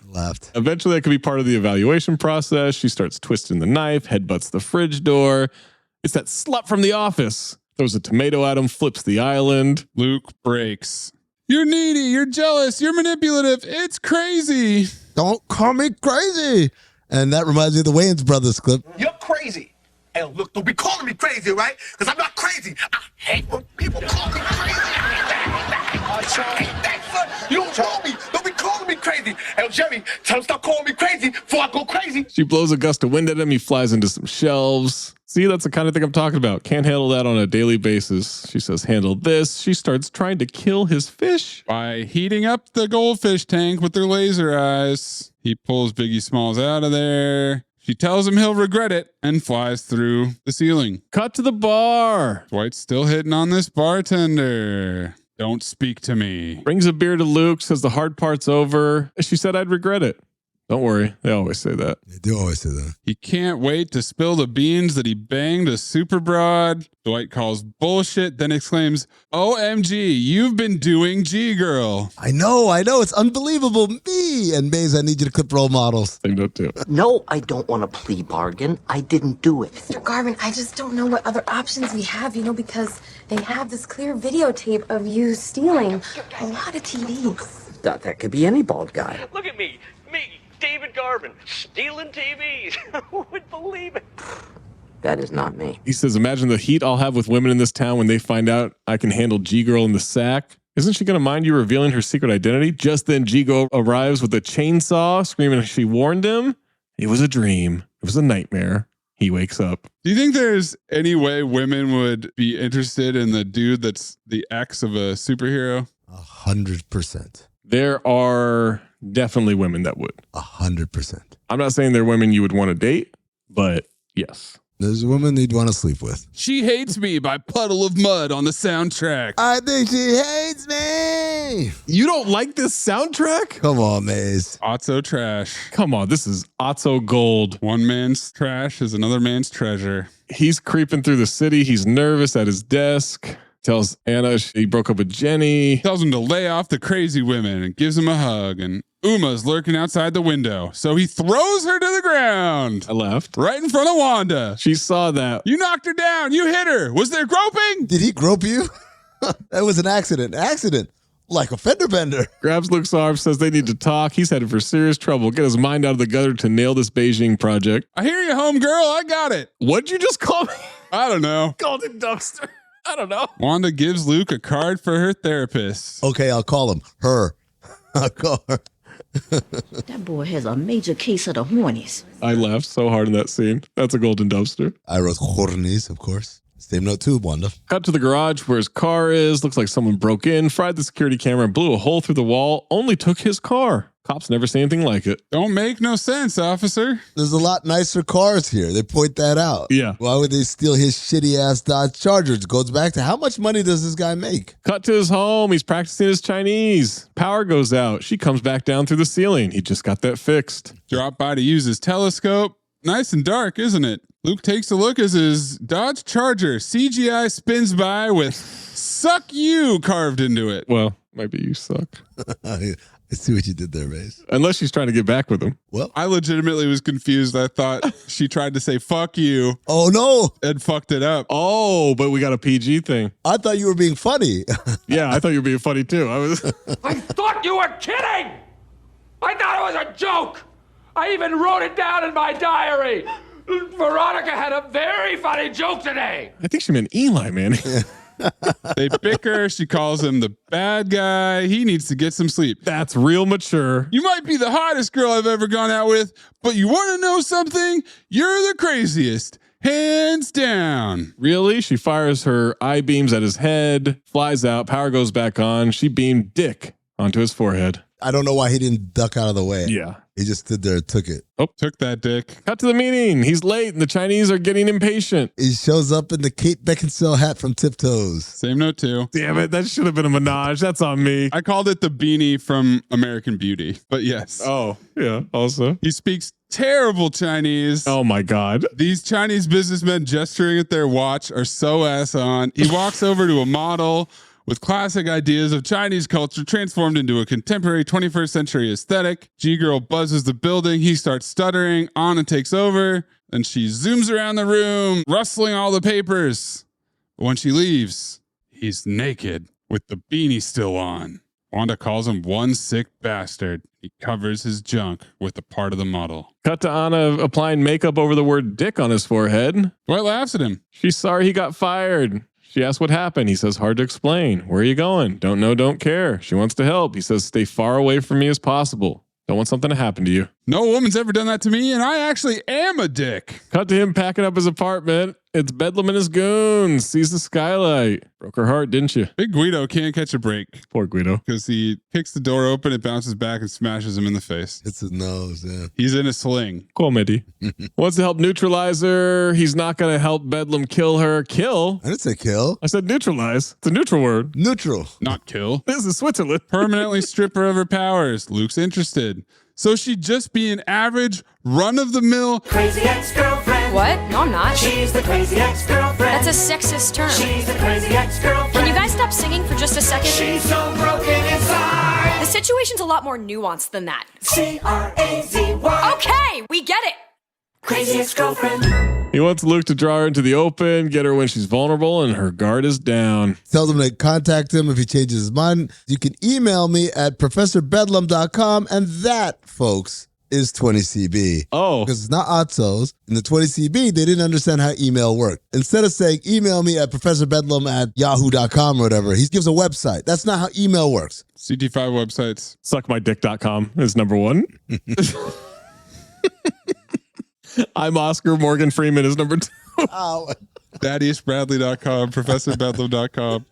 I: Laughed.
H: Eventually, that could be part of the evaluation process. She starts twisting the knife, headbutts the fridge door. It's that slut from The Office. Throws a tomato at him, flips the island.
Y: Luke breaks. You're needy. You're jealous. You're manipulative. It's crazy.
I: Don't call me crazy. And that reminds me of the Wayans Brothers clip.
A: You're crazy. Hey, look, don't be calling me crazy, right? Because I'm not crazy. I hate when people call me crazy. I hate that, son. You don't know me. Don't be calling me crazy. Hey, Jerry, tell him stop calling me crazy before I go crazy.
H: She blows a gust of wind at him. He flies into some shelves. See, that's the kind of thing I'm talking about. Can't handle that on a daily basis. She says, handle this. She starts trying to kill his fish.
Y: By heating up the goldfish tank with her laser eyes. He pulls Biggie Smalls out of there. She tells him he'll regret it and flies through the ceiling.
H: Cut to the bar.
Y: Dwight's still hitting on this bartender. Don't speak to me.
H: Brings a beer to Luke, says the hard part's over. She said I'd regret it. Don't worry. They always say that.
I: They do always say that.
Y: He can't wait to spill the beans that he banged a super broad. Dwight calls bullshit, then exclaims, OMG, you've been doing G-Girl.
I: I know. It's unbelievable. Me and Mayes, I need you to clip role models.
H: They do too.
J: No, I don't want a plea bargain. I didn't do it.
M: Mr. Garvin, I just don't know what other options we have, because they have this clear videotape of you stealing a lot of TVs.
J: That could be any bald guy.
C: Look at me, David Garvin, stealing TVs. Who would believe it?
J: That is not me.
H: He says, imagine the heat I'll have with women in this town when they find out I can handle G-Girl in the sack. Isn't she going to mind you revealing her secret identity? Just then, G-Girl arrives with a chainsaw, screaming she warned him. It was a dream. It was a nightmare. He wakes up.
Y: Do you think there's any way women would be interested in the dude that's the ex of a superhero?
I: 100%.
H: There are definitely women that would.
I: 100%.
H: I'm not saying they're women you would want to date, but yes.
I: There's a woman you'd want to sleep with.
Y: She Hates Me by Puddle of Mud on the soundtrack.
I: I think she hates me.
H: You don't like this soundtrack?
I: Come on, Maze.
Y: Otso trash.
H: Come on, this is Otso gold.
Y: One man's trash is another man's treasure.
H: He's creeping through the city. He's nervous at his desk. Tells Anna he broke up with Jenny.
Y: Tells him to lay off the crazy women and gives him a hug. And Uma's lurking outside the window. So he throws her to the ground.
H: I left.
Y: Right in front of Wanda.
H: She saw that.
Y: You knocked her down. You hit her. Was there groping?
I: Did he grope you? That was an accident. Accident. Like a fender bender.
H: Grabs Luke's arm, says they need to talk. He's headed for serious trouble. Get his mind out of the gutter to nail this Beijing project.
Y: I hear you, homegirl. I got it.
H: What'd you just call me?
Y: I don't know.
H: Golden dumpster. I don't know.
Y: Wanda gives Luke a card for her therapist.
I: Okay, I'll call him. Her. I'll call her.
Q: That boy has a major case of the hornies.
H: I laughed so hard in that scene. That's a golden dumpster.
I: I wrote hornies, of course. Same note too, Wanda.
H: Cut to the garage where his car is. Looks like someone broke in, fried the security camera, and blew a hole through the wall. Only took his car. Cops never say anything like it.
Y: Don't make no sense, officer.
I: There's a lot nicer cars here. They point that out.
H: Yeah.
I: Why would they steal his shitty ass Dodge Charger? It goes back to how much money does this guy make?
H: Cut to his home. He's practicing his Chinese. Power goes out. She comes back down through the ceiling. He just got that fixed.
Y: Drop by to use his telescope. Nice and dark, isn't it? Luke takes a look as his Dodge Charger CGI spins by with "Suck You" carved into it.
H: Well, maybe you suck.
I: I see what you did there, Mace.
H: Unless she's trying to get back with him.
I: Well,
Y: I legitimately was confused. I thought she tried to say "fuck you."
I: Oh, no.
Y: And fucked it up.
H: Oh, but we got a PG thing.
I: I thought you were being funny.
H: Yeah, I thought you were being funny too.
C: I thought you were kidding! I thought it was a joke! I even wrote it down in my diary! Veronica had a very funny joke today!
H: I think she meant Eli, man.
Y: They bicker. She calls him the bad guy. He needs to get some sleep.
H: That's real mature.
Y: You might be the hottest girl I've ever gone out with, but you want to know something? You're the craziest. Hands down.
H: Really? She fires her eye beams at his head, flies out, power goes back on. She beamed dick onto his forehead.
I: I don't know why he didn't duck out of the way.
H: Yeah.
I: He just stood there and took it.
Y: Oh, took that dick.
H: Cut to the meeting. He's late and the Chinese are getting impatient.
I: He shows up in the Kate Beckinsale hat from Tiptoes.
Y: Same note too.
H: Damn it. That should have been a Minaj. That's on me.
Y: I called it the beanie from American Beauty, but yes.
H: Oh, yeah. Also.
Y: He speaks terrible Chinese.
H: Oh my God.
Y: These Chinese businessmen gesturing at their watch are so ass on. He walks over to a model with classic ideas of Chinese culture transformed into a contemporary 21st century aesthetic. G-Girl buzzes the building. He starts stuttering. Anna takes over, and she zooms around the room, rustling all the papers. But when she leaves, he's naked with the beanie still on. Wanda calls him one sick bastard. He covers his junk with a part of the model.
H: Cut to Anna applying makeup over the word dick on his forehead.
Y: Dwight laughs at him.
H: She's sorry he got fired. She asks what happened. He says, hard to explain. Where are you going? Don't know, don't care. She wants to help. He says, stay far away from me as possible. Don't want something to happen to you.
Y: No woman's ever done that to me, and I actually am a dick.
H: Cut to him packing up his apartment. It's Bedlam and his goons. Sees the skylight. Broke her heart, didn't you?
Y: Big Guido can't catch a break.
H: Poor Guido.
Y: Because he kicks the door open, it bounces back and smashes him in the face.
I: It's his nose, yeah.
Y: He's in a sling.
H: Comedy. Wants to help neutralize her. He's not going to help Bedlam kill her. Kill?
I: I didn't say kill.
H: I said neutralize. It's a neutral word.
I: Neutral.
Y: Not kill.
H: This is Switzerland.
Y: Permanently strip her of her powers. Luke's interested. So she'd just be an average, run-of-the-mill
A: Crazy ex-girlfriend.
M: What? No, I'm not.
A: She's the crazy ex-girlfriend.
M: That's a sexist term.
A: She's the crazy ex-girlfriend.
M: Can you guys stop singing for just a second?
A: She's so broken inside.
M: The situation's a lot more nuanced than that.
A: C-R-A-Z-Y.
M: Okay, we get it.
A: Crazy ex-girlfriend.
H: He wants Luke to draw her into the open, get her when she's vulnerable, and her guard is down.
I: Tells him to contact him if he changes his mind. You can email me at professorbedlam.com, and that, folks, is 20CB.
H: Oh.
I: Because it's not Otso's. In the 20CB, they didn't understand how email worked. Instead of saying, email me at professorbedlam@yahoo.com or whatever, he gives a website. That's not how email works.
Y: CT5 websites.
H: Suckmydick.com is number one. I'm Oscar. Morgan Freeman is number 2.
I: Oh.
Y: DaddyishBradley.com, ProfessorBedlam.com.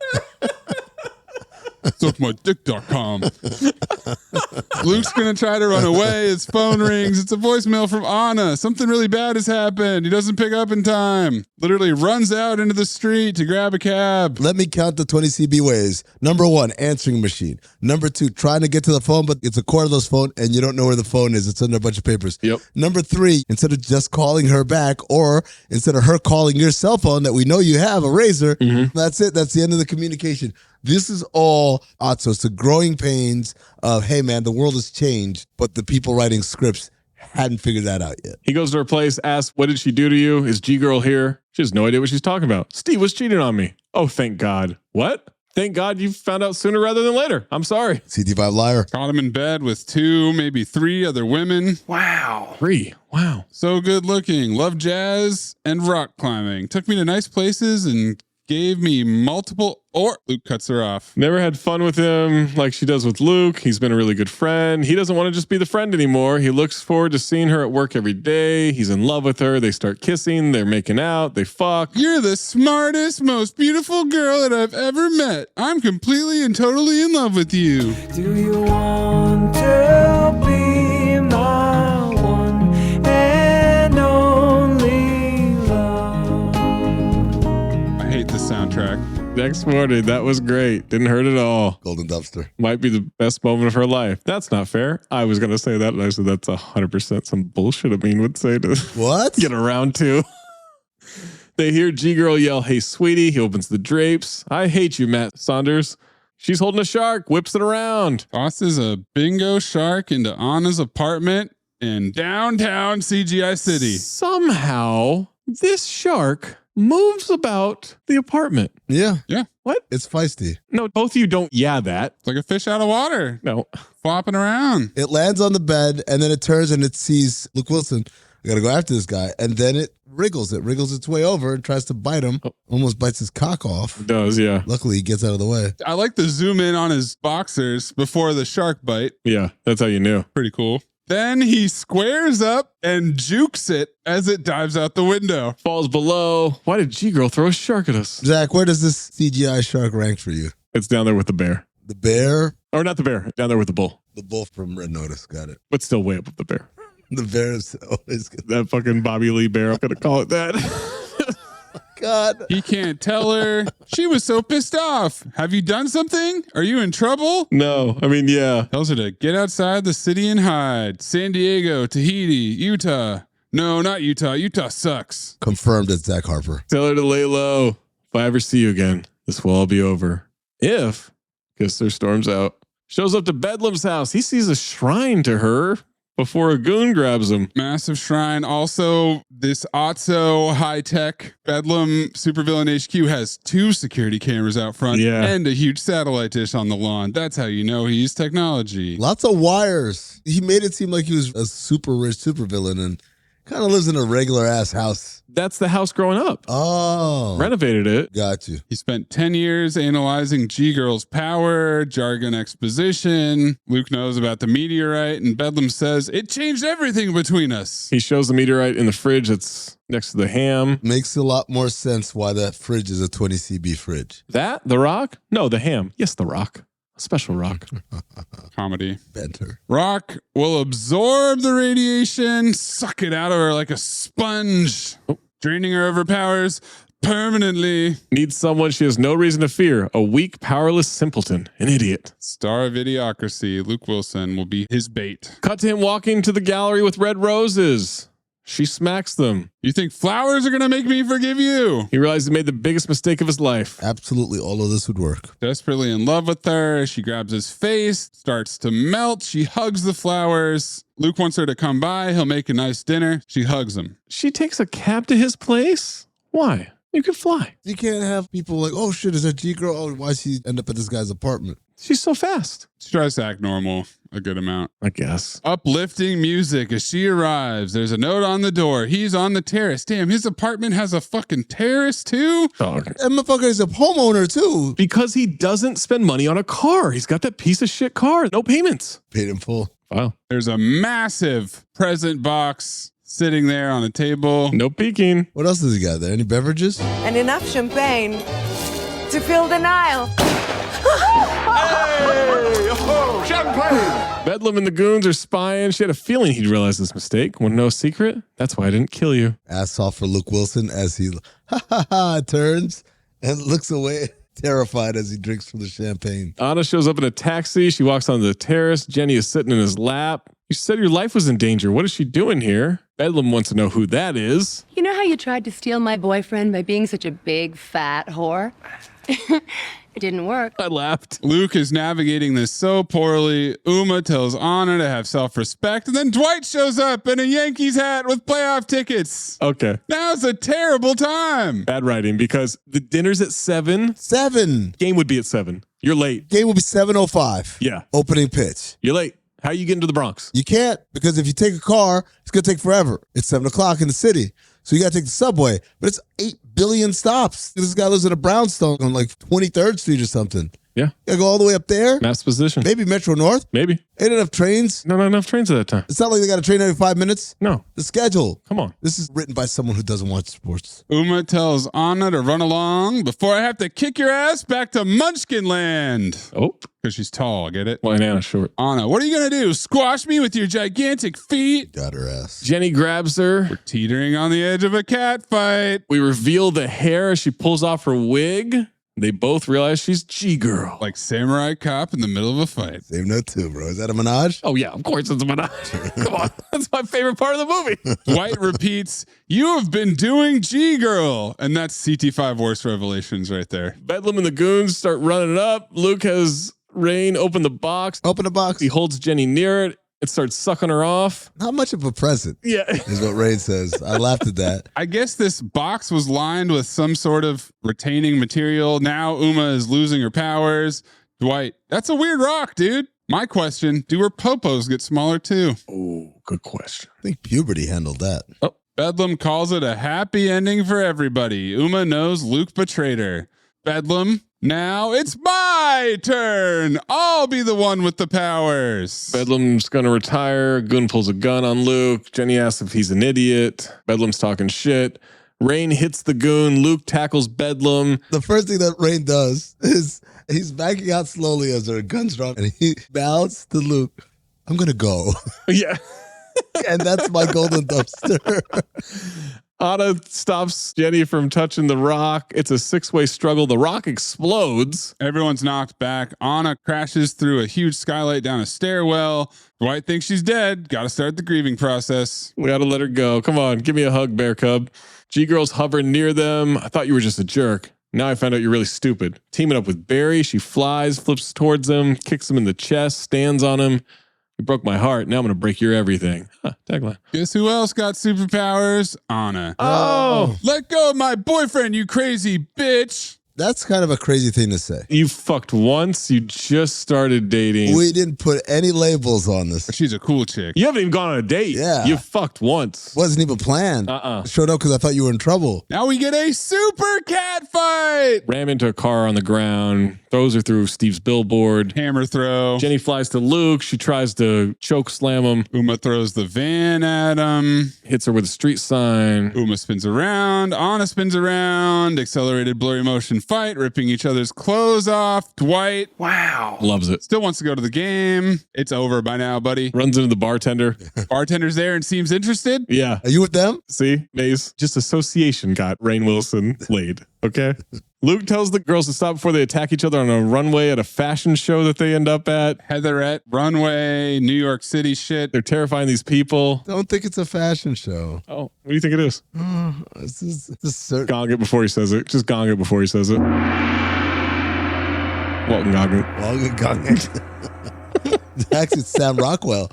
Y: Suckmydick.com. Luke's going to try to run away. His phone rings. It's a voicemail from Anna. Something really bad has happened. He doesn't pick up in time. Literally runs out into the street to grab a cab.
I: Let me count the 20 CB ways. Number 1, answering machine. Number 2, trying to get to the phone, but it's a cordless phone and you don't know where the phone is. It's under a bunch of papers.
H: Yep.
I: Number 3, instead of just calling her back, or instead of her calling your cell phone that we know you have, a Razor, that's it. That's the end of the communication. This is all Otso. It's the growing pains of, hey, man, the world has changed, but the people writing scripts hadn't figured that out yet.
H: He goes to her place, asks, what did she do to you? Is G-Girl here? She has no idea what she's talking about. Steve was cheating on me. Oh, thank God. What? Thank God you found out sooner rather than later. I'm sorry.
I: CT5 liar.
Y: Caught him in bed with 2, maybe 3 other women.
H: Wow. 3. Wow.
Y: So good looking. Love jazz and rock climbing. Took me to nice places and gave me multiple, or Luke cuts her off.
H: Never had fun with him like she does with Luke. He's been a really good friend. He doesn't want to just be the friend anymore. He looks forward to seeing her at work every day. He's in love with her. They start kissing. They're making out. They fuck.
Y: You're the smartest, most beautiful girl that I've ever met. I'm completely and totally in love with you.
A: Do you want to be my one and only love?
Y: I hate the soundtrack.
H: Next morning, that was great. Didn't hurt at all.
I: Golden dumpster.
H: Might be the best moment of her life. That's not fair. I was going to say that, and I said that's 100% some bullshit Amin would say to
I: what?
H: Get around to. They hear G-Girl yell, hey, sweetie. He opens the drapes. I hate you, Matt Saunders. She's holding a shark, whips it around.
Y: Tosses a bingo shark into Anna's apartment in downtown CGI City.
H: Somehow, this shark moves about the apartment.
I: Yeah.
Y: Yeah.
H: What?
I: It's feisty.
H: No, both of you don't that.
Y: It's like a fish out of water.
H: No.
Y: Flopping around.
I: It lands on the bed, and then it turns and it sees Luke Wilson. I got to go after this guy. And then it wriggles. It wriggles its way over and tries to bite him. Almost bites his cock off.
H: It does, yeah.
I: Luckily, he gets out of the way.
Y: I like the zoom in on his boxers before the shark bite.
H: Yeah, that's how you knew.
Y: Pretty cool. Then he squares up and jukes it as it dives out the window.
H: Falls below. Why did G-Girl throw a shark at us?
I: Zach, where does this CGI shark rank for you?
H: It's down there with the bear.
I: The bear?
H: Or not the bear. Down there with the bull.
I: The bull from Red Notice. Got it.
H: But still way up with the bear.
I: The bear is always good.
H: That fucking Bobby Lee bear. I'm going to call it that.
I: God.
Y: He can't tell her. She was so pissed off. Have you done something? Are you in trouble?
H: No. I mean, yeah.
Y: Tells her to get outside the city and hide. San Diego, Tahiti, Utah. No, not Utah. Utah sucks.
I: Confirmed at Zach Harper.
H: Tell her to lay low. If I ever see you again, this will all be over. If, because their storm's out. Shows up to Bedlam's house. He sees a shrine to her before a goon grabs him.
Y: Massive shrine. Also, this Otso high-tech Bedlam supervillain HQ has 2 security cameras out front and a huge satellite dish on the lawn. That's how you know he's technology.
I: Lots of wires. He made it seem like he was a super rich supervillain and kind of lives in a regular ass house.
H: That's the house growing up.
I: Oh.
H: Renovated it.
I: Got you.
Y: He spent 10 years analyzing G-Girl's power, jargon exposition. Luke knows about the meteorite, and Bedlam says it changed everything between us.
H: He shows the meteorite in the fridge that's next to the ham.
I: Makes a lot more sense why that fridge is a 20 CB fridge.
H: That? The rock? No, the ham. Yes, the rock. A special rock.
Y: Comedy.
I: Banter.
Y: Rock will absorb the radiation, suck it out of her like a sponge, draining her of her powers permanently.
H: Needs someone she has no reason to fear. A weak, powerless simpleton. An idiot.
Y: Star of Idiocracy, Luke Wilson, will be his bait.
H: Cut to him walking to the gallery with red roses. She smacks them.
Y: You think flowers are going to make me forgive you?
H: He realized he made the biggest mistake of his life.
I: Absolutely all of this would work.
Y: Desperately in love with her. She grabs his face, starts to melt. She hugs the flowers. Luke wants her to come by. He'll make a nice dinner. She hugs him.
H: She takes a cab to his place? Why? You can fly.
I: You can't have people like, oh shit, is that G-Girl? Oh, why'd she end up at this guy's apartment?
H: She's so fast.
Y: She tries to act normal a good amount.
H: I guess.
Y: Uplifting music as she arrives. There's a note on the door. He's on the terrace. Damn, his apartment has a fucking terrace too?
H: Dog.
I: That motherfucker is a homeowner too.
H: Because he doesn't spend money on a car. He's got that piece of shit car. No payments.
I: Paid in full.
H: Wow.
Y: There's a massive present box sitting there on a table.
H: No peeking.
I: What else does he got there? Any beverages?
N: And enough champagne to fill the Nile.
H: Champagne! Bedlam and the goons are spying. She had a feeling he'd realize this mistake. Want to know a secret? That's why I didn't kill you.
I: Ass off for Luke Wilson as he turns and looks away, terrified as he drinks from the champagne.
H: Anna shows up in a taxi. She walks onto the terrace. Jenny is sitting in his lap. You said your life was in danger. What is she doing here? Bedlam wants to know who that is.
R: You know how you tried to steal my boyfriend by being such a big, fat whore? It didn't work.
H: I laughed.
Y: Luke is navigating this so poorly. Uma tells Anna to have self-respect, and then Dwight shows up in a Yankees hat with playoff tickets.
H: Okay.
Y: Now's a terrible time.
H: Bad writing because the dinner's at 7.
I: 7.
H: Game would be at 7. You're late.
I: Game will be 7:05.
H: Yeah.
I: Opening pitch.
H: You're late. How are you getting to the Bronx?
I: You can't, because if you take a car, it's going to take forever. It's 7 o'clock in the city. So you got to take the subway. But it's 8 billion stops. This guy lives in a brownstone on like 23rd Street or something.
H: Yeah.
I: You got to go all the way up there.
H: Mass position.
I: Maybe Metro North.
H: Maybe.
I: Ain't enough trains.
H: No, not enough trains at that time.
I: It's not like they got a train every 5 minutes.
H: No.
I: The schedule.
H: Come on.
I: This is written by someone who doesn't watch sports.
Y: Uma tells Anna to run along before I have to kick your ass back to Munchkin Land.
H: Oh.
Y: Because she's tall, get it?
H: Well, and Anna's short.
Y: Anna, what are you going to do? Squash me with your gigantic feet?
I: Got her ass.
H: Jenny grabs her.
Y: We're teetering on the edge of a cat fight.
H: We reveal the hair as she pulls off her wig. They both realize she's G-Girl.
Y: Like Samurai Cop in the middle of a fight.
I: Same note too, bro. Is that a menage?
H: Oh, yeah, of course it's a menage. Come on. That's my favorite part of the movie.
Y: Dwight repeats, "You have been doing G-Girl." And that's CT5 Worst Revelations right there.
H: Bedlam and the goons start running up. Luke has Rain open the box.
I: Open the box.
H: He holds Jenny near it. It starts sucking her off.
I: Not much of a present.
H: Yeah.
I: Is what Ray says. I laughed at that.
Y: I guess this box was lined with some sort of retaining material. Now Uma is losing her powers. Dwight, that's a weird rock, dude. My question, do her popos get smaller too?
H: Oh, good question.
I: I think puberty handled that.
H: Oh.
Y: Bedlam calls it a happy ending for everybody. Uma knows Luke betrayed her. Bedlam, now it's my turn. I'll be the one with the powers.
H: Bedlam's going to retire. Goon pulls a gun on Luke. Jenny asks if he's an idiot. Bedlam's talking shit. Rain hits the goon. Luke tackles Bedlam.
I: The first thing that Rain does is he's backing out slowly as her gun's drawn, and he bows to Luke. I'm going to go.
H: Yeah.
I: And that's my golden dumpster.
H: Anna stops Jenny from touching the rock. It's a 6-way struggle. The rock explodes.
Y: Everyone's knocked back. Anna crashes through a huge skylight down a stairwell. Dwight thinks she's dead. Got to start the grieving process.
H: We got to let her go. Come on, give me a hug, Bear Cub. G-Girl's hovering near them. I thought you were just a jerk. Now I found out you're really stupid. Teaming up with Barry, she flies, flips towards him, kicks him in the chest, stands on him. You broke my heart. Now I'm going to break your everything. Tagline.
Y: Guess who else got superpowers? Anna.
H: Oh.
Y: Let go of my boyfriend, you crazy bitch.
I: That's kind of a crazy thing to say.
H: You fucked once. You just started dating.
I: We didn't put any labels on this.
Y: She's a cool chick.
H: You haven't even gone on a date.
I: Yeah.
H: You fucked once.
I: Wasn't even planned. Showed up because I thought you were in trouble.
Y: Now we get a super cat fight.
H: Ram into a car on the ground. Throws her through Steve's billboard.
Y: Hammer throw.
H: Jenny flies to Luke. She tries to choke slam him.
Y: Uma throws the van at him.
H: Hits her with a street sign.
Y: Uma spins around. Anna spins around. Accelerated blurry motion fight, ripping each other's clothes off. Dwight.
H: Wow. Loves it.
Y: Still wants to go to the game. It's over by now, buddy.
H: Runs into the bartender.
Y: Bartender's there and seems interested.
H: Yeah.
I: Are you with them?
H: See, Maze. Just association got Rainn Wilson laid. Okay. Luke tells the girls to stop before they attack each other on a runway at a fashion show that they end up at.
Y: Heatherette, runway, New York City shit.
H: They're terrifying these people.
I: Don't think it's a fashion show.
H: Oh, what do you think it is?
I: This is certain.
H: Gong it before he says it. Just gong it before he says it. Walton Goggin.
I: Walton Goggin. Actually, it's Sam Rockwell.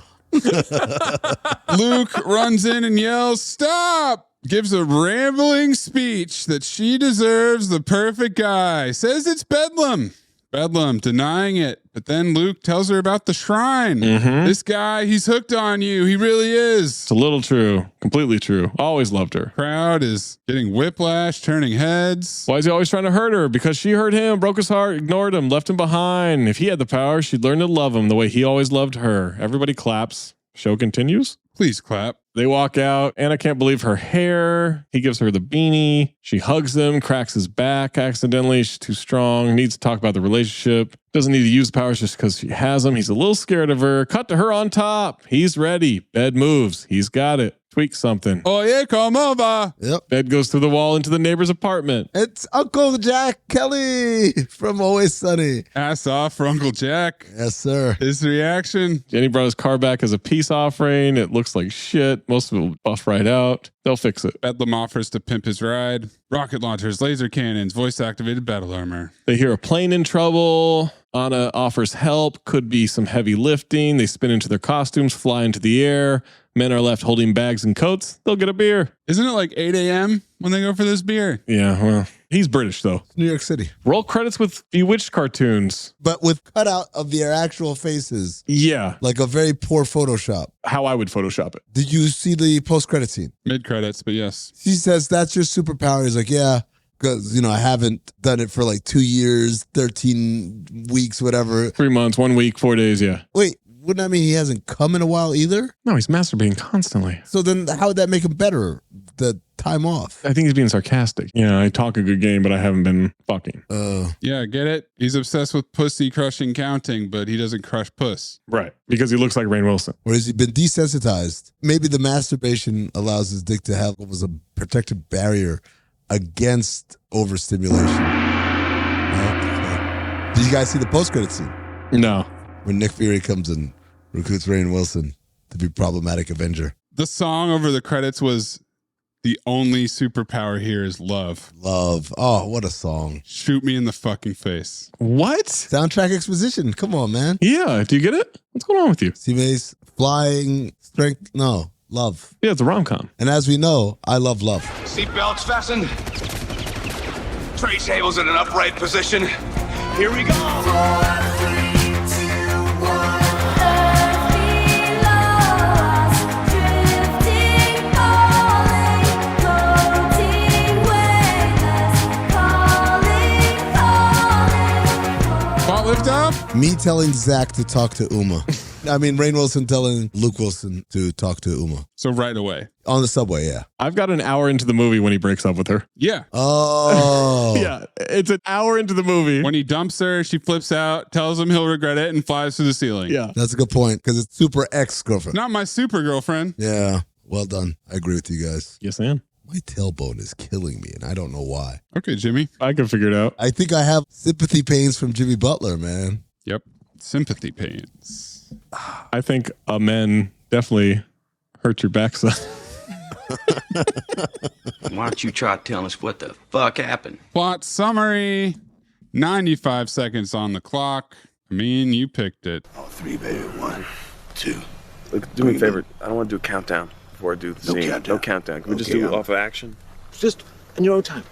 Y: Luke runs in and yells, "Stop!" Gives a rambling speech that she deserves the perfect guy. Says it's Bedlam. Bedlam denying it. But then Luke tells her about the shrine. This guy, he's hooked on you. He really is.
H: It's a little true. Completely true. Always loved her.
Y: Crowd is getting whiplash, turning heads.
H: Why is he always trying to hurt her? Because she hurt him, broke his heart, ignored him, left him behind. If he had the power, she'd learn to love him the way he always loved her. Everybody claps. Show continues.
Y: Please clap.
H: They walk out. Anna can't believe her hair. He gives her the beanie. She hugs him, cracks his back accidentally. She's too strong. Needs to talk about the relationship. Doesn't need to use the powers just because she has them. He's a little scared of her. Cut to her on top. He's ready. Bed moves. He's got it. Tweak something.
Y: Oh, yeah, come over.
I: Yep.
H: Bed goes through the wall into the neighbor's apartment.
I: It's Uncle Jack Kelly from Always Sunny.
Y: Ass off for Uncle Jack.
I: Yes, sir.
Y: His reaction.
H: Jenny brought his car back as a peace offering. It looks like shit. Most of it will buff right out. They'll fix it.
Y: Bedlam offers to pimp his ride. Rocket launchers, laser cannons, voice-activated battle armor.
H: They hear a plane in trouble. Anna offers help. Could be some heavy lifting. They spin into their costumes, fly into the air. Men are left holding bags and coats. They'll get a beer.
Y: Isn't it like 8 a.m. when they go for this beer?
H: Yeah, well, he's British, though.
I: New York City.
H: Roll credits with Bewitched cartoons.
I: But with cutout of their actual faces.
H: Yeah.
I: Like a very poor Photoshop.
H: How I would Photoshop it.
I: Did you see the post-credit scene?
Y: Mid-credits, but yes.
I: She says, that's your superpower. He's like, yeah, because, I haven't done it for like 2 years, 13 weeks, whatever.
H: 3 months, 1 week, 4 days, yeah.
I: Wait, wouldn't that mean he hasn't come in a while either?
H: No, he's masturbating constantly.
I: So then how would that make him better? The time off?
H: I think he's being sarcastic. Yeah, I talk a good game, but I haven't been fucking.
Y: Yeah, get it? He's obsessed with pussy crushing counting, but he doesn't crush puss.
H: Right, because he looks like Rainn Wilson.
I: Or has he been desensitized? Maybe the masturbation allows his dick to have what was a protective barrier against overstimulation. No? Okay. Did you guys see the post-credit scene?
H: No.
I: When Nick Fury comes and recruits Rainn Wilson to be problematic Avenger.
Y: The song over the credits was the only superpower here is love.
I: Love. Oh, what a song.
Y: Shoot me in the fucking face.
H: What?
I: Soundtrack exposition. Come on, man.
H: Yeah. Do you get it? What's going on with you?
I: C-Mace, flying, strength. No, love.
H: Yeah, it's a rom-com.
I: And as we know, I love love.
N: Seatbelts fastened. Tray tables in an upright position. Here we go.
Y: Lift up?
I: Me telling Zach to talk to Uma. I mean, Rainn Wilson telling Luke Wilson to talk to Uma.
Y: So right away.
I: On the subway, yeah.
H: I've got an hour into the movie when he breaks up with her.
Y: Yeah.
I: Oh.
H: Yeah, it's an hour into the movie.
Y: When he dumps her, she flips out, tells him he'll regret it, and flies through the ceiling.
H: Yeah.
I: That's a good point, because it's super ex-girlfriend.
Y: Not my super girlfriend.
I: Yeah. Well done. I agree with you guys.
H: Yes, I am.
I: My tailbone is killing me, and I don't know why.
Y: Okay, Jimmy.
H: I can figure it out.
I: I think I have sympathy pains from Jimmy Butler, man.
Y: Yep. Sympathy pains.
H: I think men definitely hurt your backside.
N: Why don't you try telling us what the fuck happened?
Y: Plot summary. 95 seconds on the clock. I mean, you picked it.
N: Oh, 3, baby. 1, 2.
O: Look, do me a favor. I don't want to do a countdown before I do the scene.
N: Countdown.
O: No countdown. Can we just
N: Okay,
O: do it off of action?
N: Just in your own time.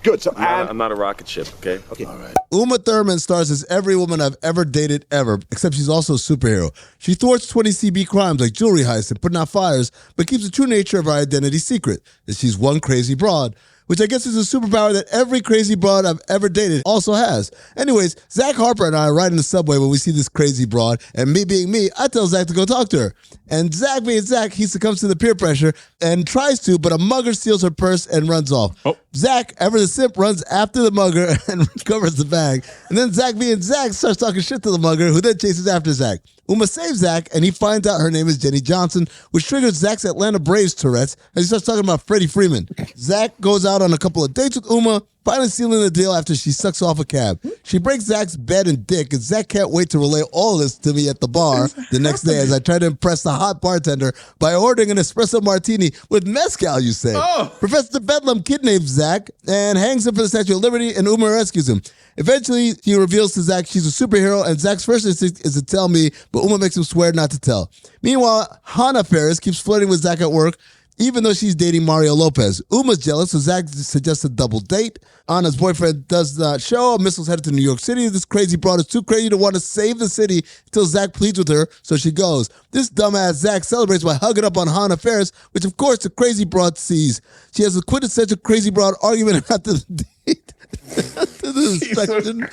N: Good. So
O: I'm not a rocket ship, okay?
N: All right.
I: Uma Thurman stars as every woman I've ever dated ever, except she's also a superhero. She thwarts 20 CB crimes like jewelry heists and putting out fires, but keeps the true nature of her identity secret, that she's one crazy broad, which I guess is a superpower that every crazy broad I've ever dated also has. Anyways, Zach Harper and I are riding the subway when we see this crazy broad, and me being me, I tell Zach to go talk to her. And Zach being Zach, he succumbs to the peer pressure and tries to, but a mugger steals her purse and runs off.
H: Oh.
I: Zach, ever the simp, runs after the mugger and recovers the bag. And then Zach being Zach starts talking shit to the mugger, who then chases after Zach. Uma saves Zach, and he finds out her name is Jenny Johnson, which triggers Zach's Atlanta Braves Tourette's, and he starts talking about Freddie Freeman. Zach goes out on a couple of dates with Uma, finally sealing the deal after she sucks off a cab. She breaks Zach's bed and dick, and Zach can't wait to relay all of this to me at the bar the next day as I try to impress the hot bartender by ordering an espresso martini with mezcal, you say.
H: Oh.
I: Professor Bedlam kidnaps Zach and hangs him for the Statue of Liberty, and Uma rescues him. Eventually, he reveals to Zach she's a superhero, and Zach's first instinct is to tell me, but Uma makes him swear not to tell. Meanwhile, Hannah Ferris keeps flirting with Zach at work, even though she's dating Mario Lopez. Uma's jealous, so Zach suggests a double date. Anna's boyfriend does not show. A missile's headed to New York City. This crazy broad is too crazy to want to save the city until Zach pleads with her, so she goes. This dumbass Zach celebrates by hugging up on Hannah Ferris, which of course the crazy broad sees. She has a quintessential crazy broad argument after the date. To the inspection.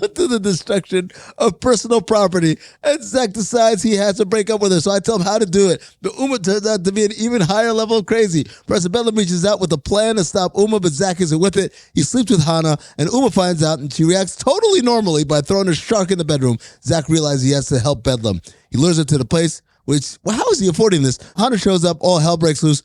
I: to the destruction of personal property, and Zach decides he has to break up with her. So I tell him how to do it. But Uma turns out to be an even higher level of crazy. Professor Bedlam reaches out with a plan to stop Uma, but Zach isn't with it. He sleeps with Hana, and Uma finds out, and she reacts totally normally by throwing a shark in the bedroom. Zach realizes he has to help Bedlam. He lures her to the place, which, well, how is he affording this? Hana shows up, all hell breaks loose.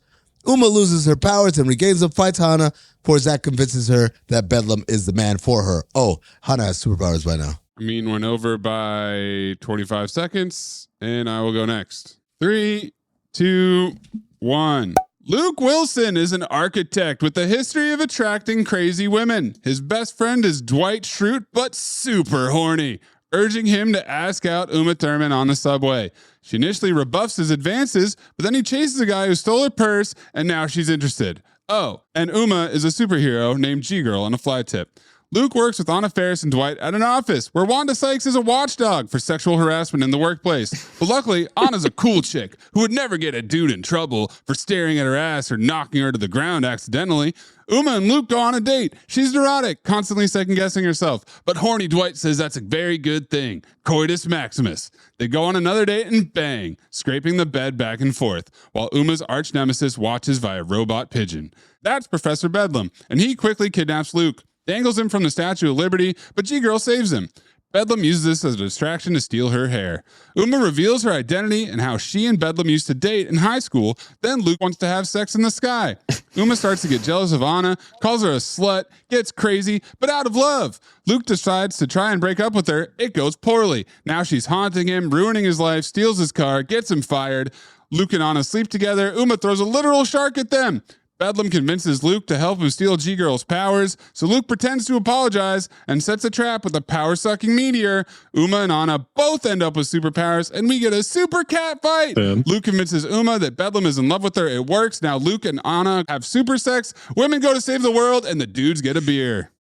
I: Uma loses her powers and regains them, fights Hana, before Zach convinces her that Bedlam is the man for her. Oh, Hana has superpowers by now.
Y: Amin went over by 25 seconds, and I will go next. 3, 2, 1. Luke Wilson is an architect with a history of attracting crazy women. His best friend is Dwight Schrute, but super horny, urging him to ask out Uma Thurman on the subway. She initially rebuffs his advances, but then he chases a guy who stole her purse, and now she's interested. Oh, and Uma is a superhero named G-Girl on a fly tip. Luke works with Anna Faris and Dwight at an office where Wanda Sykes is a watchdog for sexual harassment in the workplace. But luckily, Anna's a cool chick who would never get a dude in trouble for staring at her ass or knocking her to the ground accidentally. Uma and Luke go on a date. She's neurotic, constantly second-guessing herself. But horny Dwight says that's a very good thing. Coitus maximus. They go on another date and bang, scraping the bed back and forth, while Uma's arch nemesis watches via robot pigeon. That's Professor Bedlam, and he quickly kidnaps Luke. Dangles him from the Statue of Liberty, but G-Girl saves him. Bedlam uses this as a distraction to steal her hair. Uma reveals her identity and how she and Bedlam used to date in high school. Then Luke wants to have sex in the sky. Uma starts to get jealous of Anna, calls her a slut, gets crazy, but out of love. Luke decides to try and break up with her. It goes poorly. Now she's haunting him, ruining his life, steals his car, gets him fired. Luke and Anna sleep together. Uma throws a literal shark at them. Bedlam convinces Luke to help him steal G-Girl's powers, so Luke pretends to apologize and sets a trap with a power-sucking meteor. Uma and Anna both end up with superpowers, and we get a super cat fight. Luke convinces Uma that Bedlam is in love with her. It works. Now Luke and Anna have super sex. Women go to save the world, and the dudes get a beer.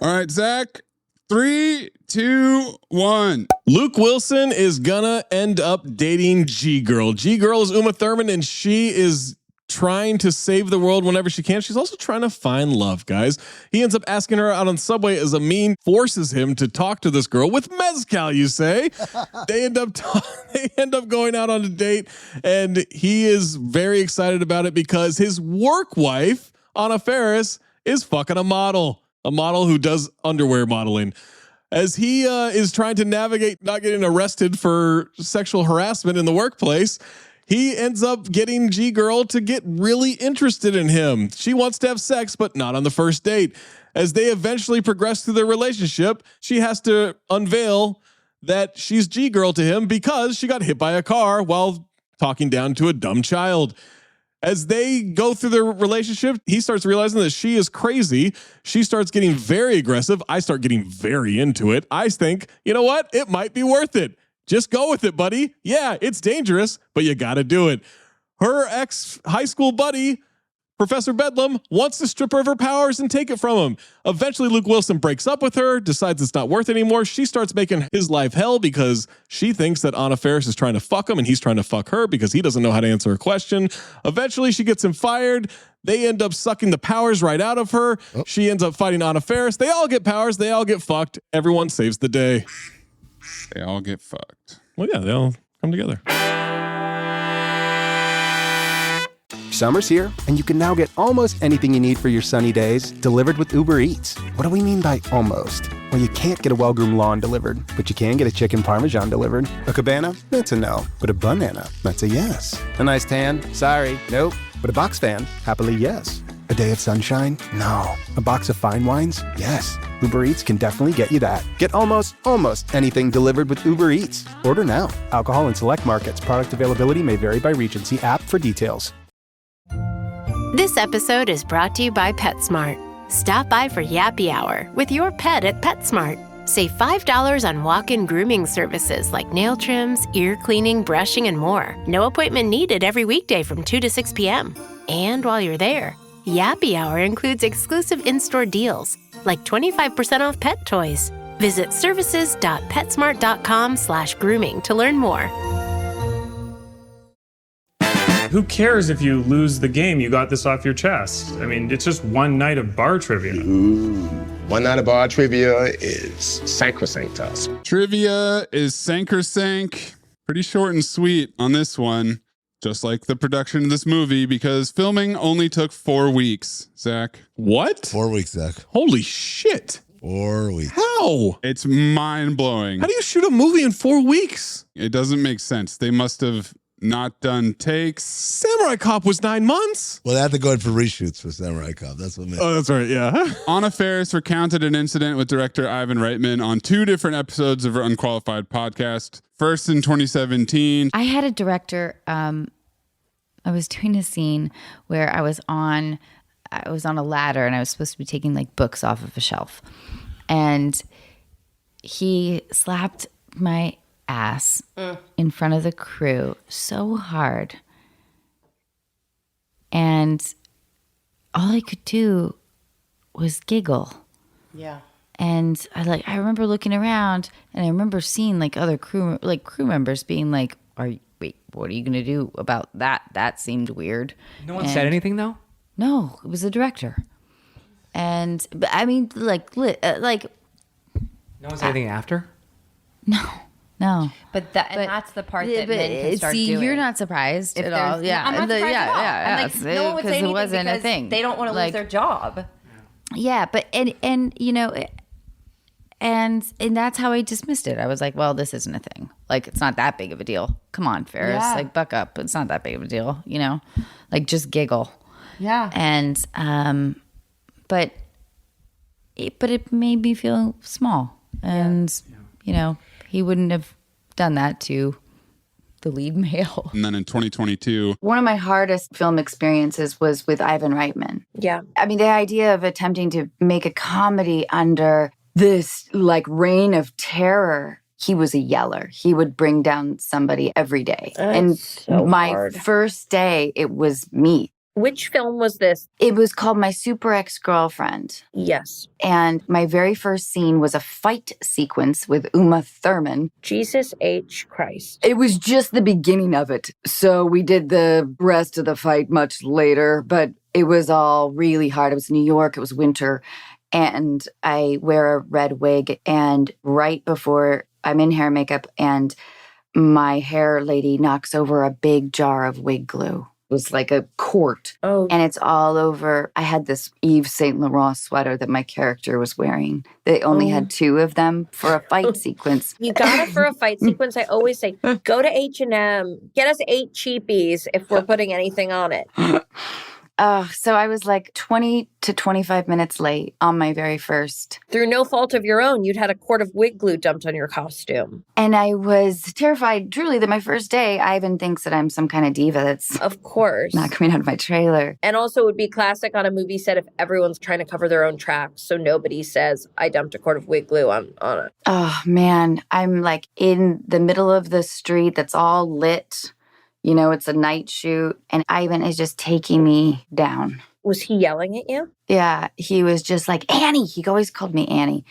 Y: All right, Zach. 3, 2, 1.
H: Luke Wilson is gonna end up dating G-Girl. G-Girl is Uma Thurman, and she is trying to save the world whenever she can. She's also trying to find love, guys. He ends up asking her out on the subway as Amin forces him to talk to this girl with mezcal, you say. They end up going out on a date, and he is very excited about it because his work wife, Anna Faris, is fucking a model who does underwear modeling. As he is trying to navigate not getting arrested for sexual harassment in the workplace, he ends up getting G-Girl to get really interested in him. She wants to have sex, but not on the first date. As they eventually progress through their relationship, she has to unveil that she's G-Girl to him because she got hit by a car while talking down to a dumb child. As they go through their relationship, he starts realizing that she is crazy. She starts getting very aggressive. I start getting very into it. I think, you know what? It might be worth it. Just go with it, buddy. Yeah, it's dangerous, but you got to do it. Her ex-high school buddy, Professor Bedlam, wants to strip her of her powers and take it from him. Eventually, Luke Wilson breaks up with her, decides it's not worth it anymore. She starts making his life hell because she thinks that Anna Faris is trying to fuck him and he's trying to fuck her because he doesn't know how to answer a question. Eventually, she gets him fired. They end up sucking the powers right out of her. She ends up fighting Anna Faris. They all get powers. They all get fucked. Everyone saves the day.
Y: They all get fucked.
H: Well, yeah, they all come together.
K: Summer's here, and you can now get almost anything you need for your sunny days delivered with Uber Eats. What do we mean by almost? Well, you can't get a well-groomed lawn delivered, but you can get a chicken parmesan delivered. A cabana? That's a no. But a banana? That's a yes. A nice tan? Sorry, nope. But a box fan? Happily, yes. A day of sunshine? No. A box of fine wines? Yes. Uber Eats can definitely get you that. Get almost anything delivered with Uber Eats. Order now. Alcohol in select markets. Product availability may vary by region. See app for details.
S: This episode is brought to you by PetSmart. Stop by for Yappy Hour with your pet at PetSmart. Save $5 on walk-in grooming services like nail trims, ear cleaning, brushing, and more. No appointment needed every weekday from 2 to 6 p.m. And while you're there, Yappy Hour includes exclusive in-store deals, like 25% off pet toys. Visit services.petsmart.com/grooming to learn more.
V: Who cares if you lose the game? You got this off your chest. I mean, it's just one night of bar trivia.
B: One Night Bar trivia is sacrosanct to us.
Y: Trivia is sacrosanct. Pretty short and sweet on this one. Just like the production of this movie, because filming only took 4 weeks, Zach.
H: What?
I: 4 weeks, Zach.
H: Holy shit.
I: 4 weeks.
H: How?
Y: It's mind-blowing.
H: How do you shoot a movie in 4 weeks?
Y: It doesn't make sense. They must have not done takes.
H: Samurai Cop was 9 months.
I: Well, they had to go in for reshoots for Samurai Cop. That's what made
H: Oh, that's right, yeah.
Y: Anna Faris recounted an incident with director Ivan Reitman on 2 different episodes of her Unqualified podcast. First in 2017.
L: I had a director, I was doing a scene where I was on a ladder and I was supposed to be taking like books off of a shelf. And he slapped my ass in front of the crew so hard. And all I could do was giggle.
P: Yeah.
L: And I remember looking around and I remember seeing like other crew members being like, wait, what are you going to do about that? That seemed weird.
P: No one said anything though?
L: No, it was the director. And I mean,
P: no one said anything after?
L: No.
W: But that's the part that men can start
L: see,
W: doing.
L: you're not surprised
W: If
L: at
W: there's-
L: all. Yeah.
W: I'm not surprised at all.
L: Yeah.
W: I'm like, no one would say anything
L: it wasn't
W: because
L: a thing.
W: they don't want to lose their job.
L: Yeah, but and you know, and that's how I dismissed it. I was like, well, this isn't a thing. Like, it's not that big of a deal. Come on, Ferris.
W: Yeah.
L: Like, buck up. It's not that big of a deal, you know? Like, just giggle.
W: Yeah.
L: And but it made me feel small. And you know, he wouldn't have done that to the lead male.
Y: And then in 2022.
L: One of my hardest film experiences was with Ivan Reitman.
W: Yeah.
L: I mean, the idea of attempting to make a comedy under this like reign of terror. He was a yeller. He would bring down somebody every day. And
W: so
L: my
W: hard.
L: first day, it was me.
W: Which film was this?
L: It was called My Super Ex-Girlfriend.
W: Yes.
L: And my very first scene was a fight sequence with Uma Thurman.
W: Jesus H. Christ.
L: It was just the beginning of it. So we did the rest of the fight much later, but it was all really hard. It was New York. It was winter. And I wear a red wig. And right before I'm in hair and makeup, and my hair lady knocks over a big jar of wig glue. It was like a quart.
W: Oh.
L: And it's all over. I had this Yves Saint Laurent sweater that my character was wearing. They only had 2 of them for a fight sequence.
W: You got it for a fight sequence. I always say, go to H&M. Get us 8 cheapies if we're putting anything on it.
L: So I was like 20 to 25 minutes late on my very first.
W: Through no fault of your own, you'd had a quart of wig glue dumped on your costume.
L: And I was terrified, truly, that my first day, Ivan thinks that I'm some kind of diva that's
W: of course
L: not coming out of my trailer.
W: And also it would be classic on a movie set if everyone's trying to cover their own tracks. So nobody says, I dumped a quart of wig glue on it.
L: Oh, man. I'm like in the middle of the street that's all lit. You know, it's a night shoot, and Ivan is just taking me down.
W: Was he yelling at you?
L: Yeah, he was just like, Annie. He always called me Annie.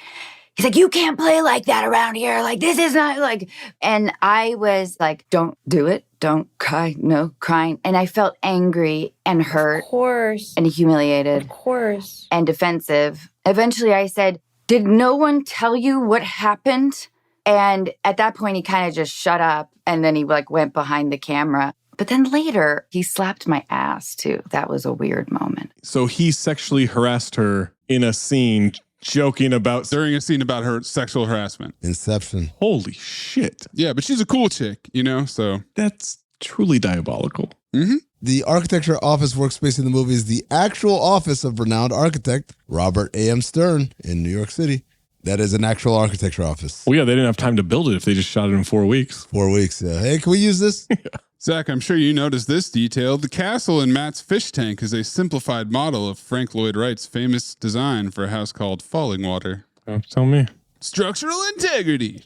L: He's like, you can't play like that around here. Like, this is not like... And I was like, don't do it. Don't cry. No crying. And I felt angry and hurt.
W: Of course.
L: And humiliated.
W: Of course.
L: And defensive. Eventually, I said, did no one tell you what happened? And at that point, he kind of just shut up. And then he like went behind the camera. But then later, he slapped my ass too. That was a weird moment.
H: So he sexually harassed her in a scene, joking about...
Y: During a scene about her sexual harassment.
I: Inception.
H: Holy shit.
Y: Yeah, but she's a cool chick, you know, so...
H: That's truly diabolical.
Y: Mm-hmm.
I: The architecture office workspace in the movie is the actual office of renowned architect Robert A.M. Stern in New York City. That is an actual architecture office.
H: Well, yeah, they didn't have time to build it if they just shot it in 4 weeks.
I: 4 weeks, yeah. Hey, can we use this?
Y: Zach, I'm sure you noticed this detail. The castle in Matt's fish tank is a simplified model of Frank Lloyd Wright's famous design for a house called Falling Water.
H: Tell me.
Y: Structural integrity.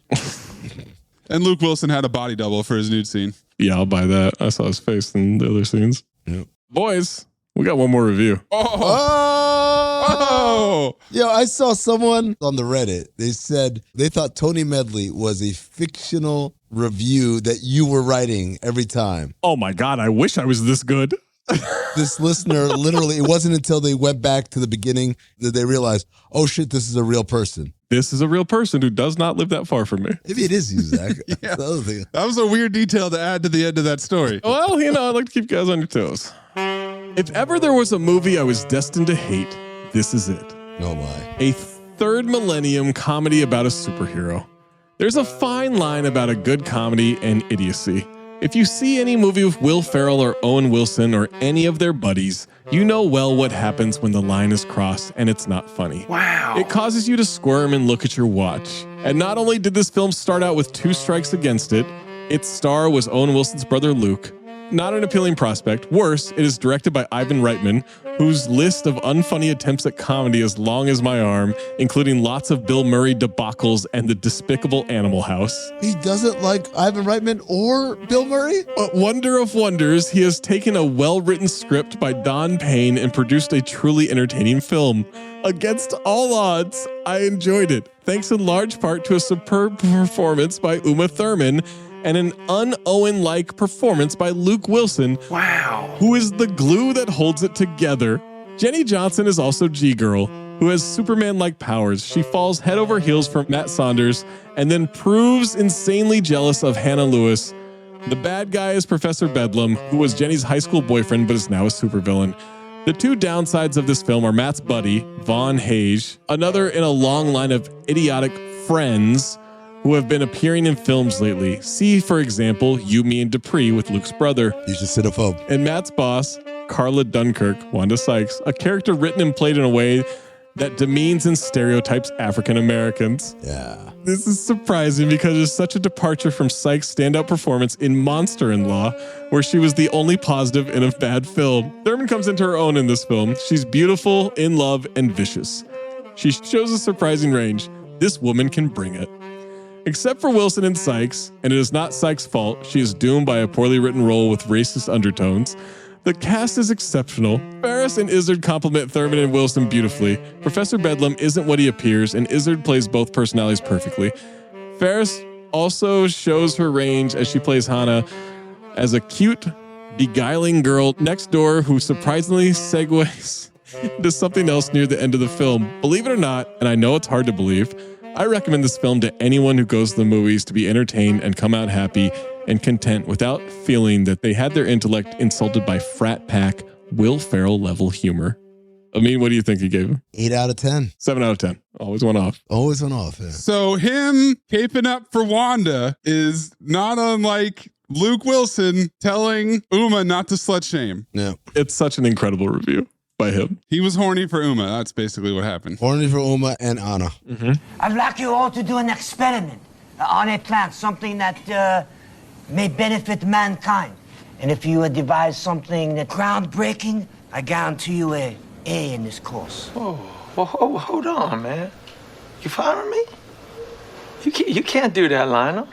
Y: And Luke Wilson had a body double for his nude scene.
H: Yeah, I'll buy that. I saw his face in the other scenes.
I: Yep.
H: Boys, we got one more review.
I: Oh! Yo, I saw someone on the Reddit. They said they thought Tony Medley was a fictional review that you were writing every time.
H: Oh my God, I wish I was this good.
I: This listener, literally, it wasn't until they went back to the beginning that they realized, oh shit, this is a real person.
H: This is a real person who does not live that far from me.
I: Maybe it is you, Zach.
Y: Yeah.
I: That's the other thing.
Y: That was a weird detail to add to the end of that story.
H: Well, I like to keep guys on your toes. If ever there was a movie I was destined to hate, this is it.
I: Oh my.
H: A third millennium comedy about a superhero. There's a fine line about a good comedy and idiocy. If you see any movie with Will Ferrell or Owen Wilson or any of their buddies, you know well what happens when the line is crossed and it's not funny.
N: Wow.
H: It causes you to squirm and look at your watch. And not only did this film start out with 2 strikes against it, its star was Owen Wilson's brother Luke. Not an appealing prospect. Worse, it is directed by Ivan Reitman, whose list of unfunny attempts at comedy is long as my arm, including lots of Bill Murray debacles and the despicable Animal House.
I: He doesn't like Ivan Reitman or Bill Murray?
H: Wonder of wonders, he has taken a well-written script by Don Payne and produced a truly entertaining film. Against all odds, I enjoyed it, thanks in large part to a superb performance by Uma Thurman and an un-Owen-like performance by Luke Wilson, who is the glue that holds it together. Jenny Johnson is also G-Girl, who has Superman-like powers. She falls head over heels for Matt Saunders and then proves insanely jealous of Hannah Lewis. The bad guy is Professor Bedlam, who was Jenny's high school boyfriend but is now a supervillain. The 2 downsides of this film are Matt's buddy, Vaughn Hage, another in a long line of idiotic friends who have been appearing in films lately. See, for example, You, Me, and Dupree with Luke's brother.
I: He's a cinephobe.
H: And Matt's boss, Carla Dunkirk, Wanda Sykes, a character written and played in a way that demeans and stereotypes African Americans.
I: Yeah.
H: This is surprising because it's such a departure from Sykes' standout performance in Monster-in-Law, where she was the only positive in a bad film. Thurman comes into her own in this film. She's beautiful, in love, and vicious. She shows a surprising range. This woman can bring it. Except for Wilson and Sykes, and it is not Sykes' fault, she is doomed by a poorly written role with racist undertones. The cast is exceptional. Ferris and Izzard complement Thurman and Wilson beautifully. Professor Bedlam isn't what he appears, and Izzard plays both personalities perfectly. Ferris also shows her range as she plays Hannah as a cute, beguiling girl next door who surprisingly segues into something else near the end of the film. Believe it or not, and I know it's hard to believe, I recommend this film to anyone who goes to the movies to be entertained and come out happy and content without feeling that they had their intellect insulted by frat pack Will Ferrell level humor. Amin, what do you think you gave him?
I: 8 out of 10.
H: 7 out of 10. Always went off.
I: Always went off, yeah.
Y: So him caping up for Wanda is not unlike Luke Wilson telling Uma not to slut shame.
I: Yeah.
H: It's such an incredible review by him.
Y: He was horny for Uma. That's basically what happened.
I: Horny for Uma and Anna.
H: Mm-hmm.
D: I'd like you all to do an experiment on a plant, something that may benefit mankind. And if you devise something that groundbreaking, I guarantee you a A in this course.
E: Oh, well, hold on, man. You following me? You can't do that, Lionel.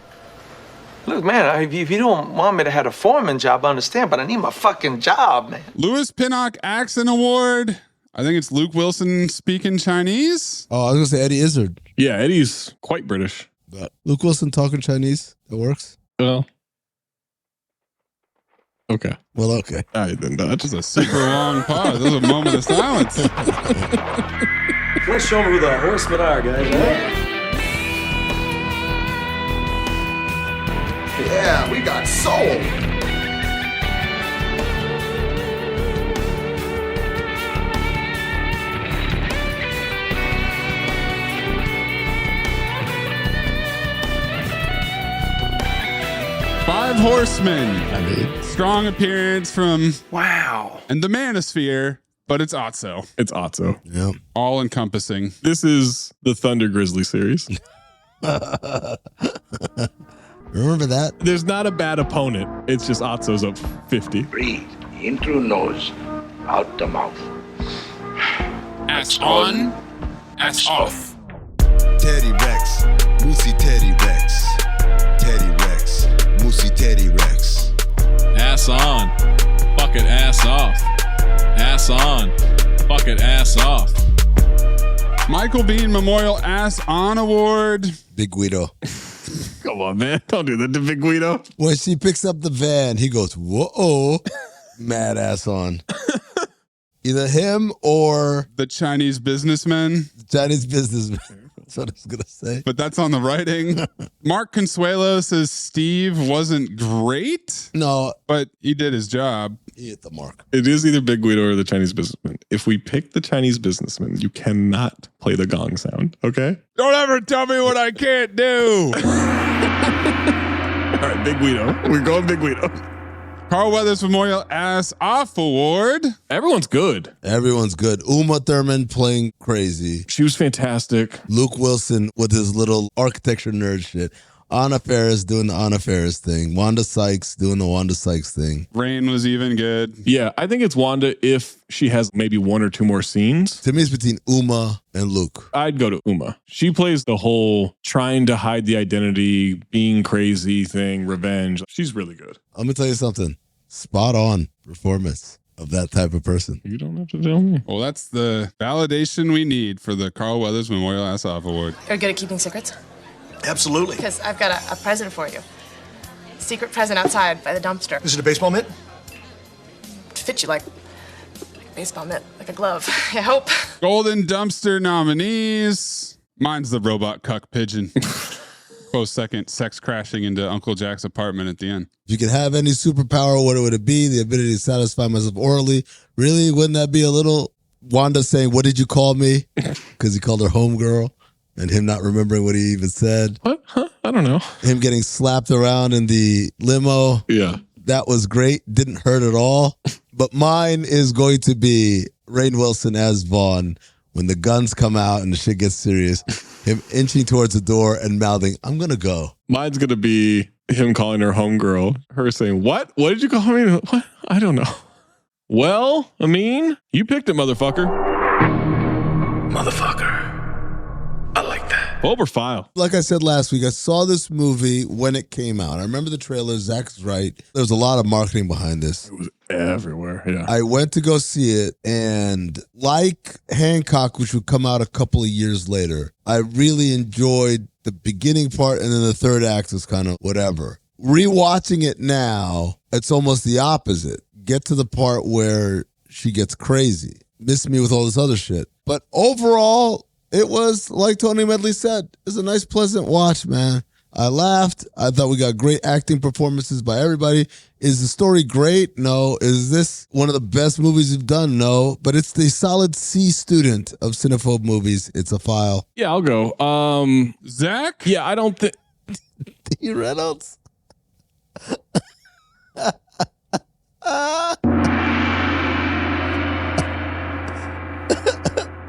E: Look, man, if you don't want me to have a foreman job, I understand, but I need my fucking job, man.
Y: Louis Pinnock Accent Award. I think it's Luke Wilson speaking Chinese.
I: Oh, I was going to say Eddie Izzard.
H: Yeah, Eddie's quite British.
I: But Luke Wilson talking Chinese, that works?
H: Well, okay.
I: Well, okay.
H: All right, then
Y: That's just a super long pause. That was a moment of silence.
T: Let's show them who the horsemen are, guys.
A: Yeah, we got soul.
Y: Five Horsemen. Strong appearance from and the Manosphere, but it's Otso.
H: It's Otso.
I: Yeah.
Y: All encompassing.
H: This is the Thunder Grizzly series.
I: Remember that?
H: There's not a bad opponent. It's just Otso's up 50.
U: Breathe in through nose, out the mouth.
X: Ass on, ass off.
Z: Teddy Rex, Moosey Teddy Rex. Teddy Rex, Moosey Teddy Rex.
X: Ass on, fuck it, ass off. Ass on, fuck it, ass off.
Y: Michael Biehn Memorial Ass On Award.
I: Big Guido.
H: Come on, man. Don't do that to Big Guido.
I: When she picks up the van, he goes, whoa. mad ass on. Either him or
Y: the Chinese businessman.
I: Chinese businessman. That's what I was going to say.
Y: But that's on the writing. Mark Consuelo says Steve wasn't great.
I: No.
Y: But he did his job.
I: He hit the mark.
H: It is either Big Guido or the Chinese businessman. If we pick the Chinese businessman, you cannot play the gong sound, okay?
Y: Don't ever tell me what I can't do.
H: All right, Big Guido. We're going Big Guido.
Y: Carl Weathers Memorial Ass Off Award.
H: Everyone's good.
I: Everyone's good. Uma Thurman playing crazy.
H: She was fantastic.
I: Luke Wilson with his little architecture nerd shit. Anna Faris doing the Anna Faris thing. Wanda Sykes doing the Wanda Sykes thing.
Y: Rain was even good.
H: Yeah, I think it's Wanda if she has maybe one or two more scenes.
I: To me, it's between Uma and Luke.
H: I'd go to Uma. She plays the whole trying to hide the identity, being crazy thing, revenge. She's really good.
I: I'm going to tell you something. Spot on performance of that type of person.
H: You don't have to tell me.
Y: Well, that's the validation we need for the Carl Weathers Memorial Ass Off Award.
C: You're good at keeping secrets?
F: Absolutely.
C: Because I've got a present for you. Secret present outside by the dumpster.
F: Is it a baseball mitt?
C: It fits you like a baseball mitt, like a glove. I hope.
Y: Golden Dumpster nominees. Mine's the robot cuck pigeon. Close second, sex crashing into Uncle Jack's apartment at the end.
I: If you could have any superpower, what would it be? The ability to satisfy myself orally. Really? Wouldn't that be a little Wanda saying, "What did you call me?" Because he called her homegirl. And him not remembering what he even said.
H: What? Huh? I don't know.
I: Him getting slapped around in the limo.
H: Yeah.
I: That was great. Didn't hurt at all. But mine is going to be Rainn Wilson as Vaughn. When the guns come out and the shit gets serious, him inching towards the door and mouthing, "I'm going to go."
H: Mine's going to be him calling her homegirl. Her saying, "What? What did you call me?" What? I don't know. Well, Amin, you picked it, motherfucker.
F: Motherfucker. I like that.
H: Bulb or file?
I: Like I said last week, I saw this movie when it came out. I remember the trailer. Zach's right. There was a lot of marketing behind this.
H: It was everywhere, yeah.
I: I went to go see it, and like Hancock, which would come out a couple of years later, I really enjoyed the beginning part, and then the third act was kind of whatever. Rewatching it now, it's almost the opposite. Get to the part where she gets crazy. Miss me with all this other shit. But overall, it was, like Tony Medley said, it was a nice, pleasant watch, man. I laughed. I thought we got great acting performances by everybody. Is the story great? No. Is this one of the best movies you've done? No. But it's the solid C student of Cinephobe movies. It's a file.
H: Yeah, I'll go.
Y: Zach?
H: Yeah, I don't think...
I: D. Reynolds?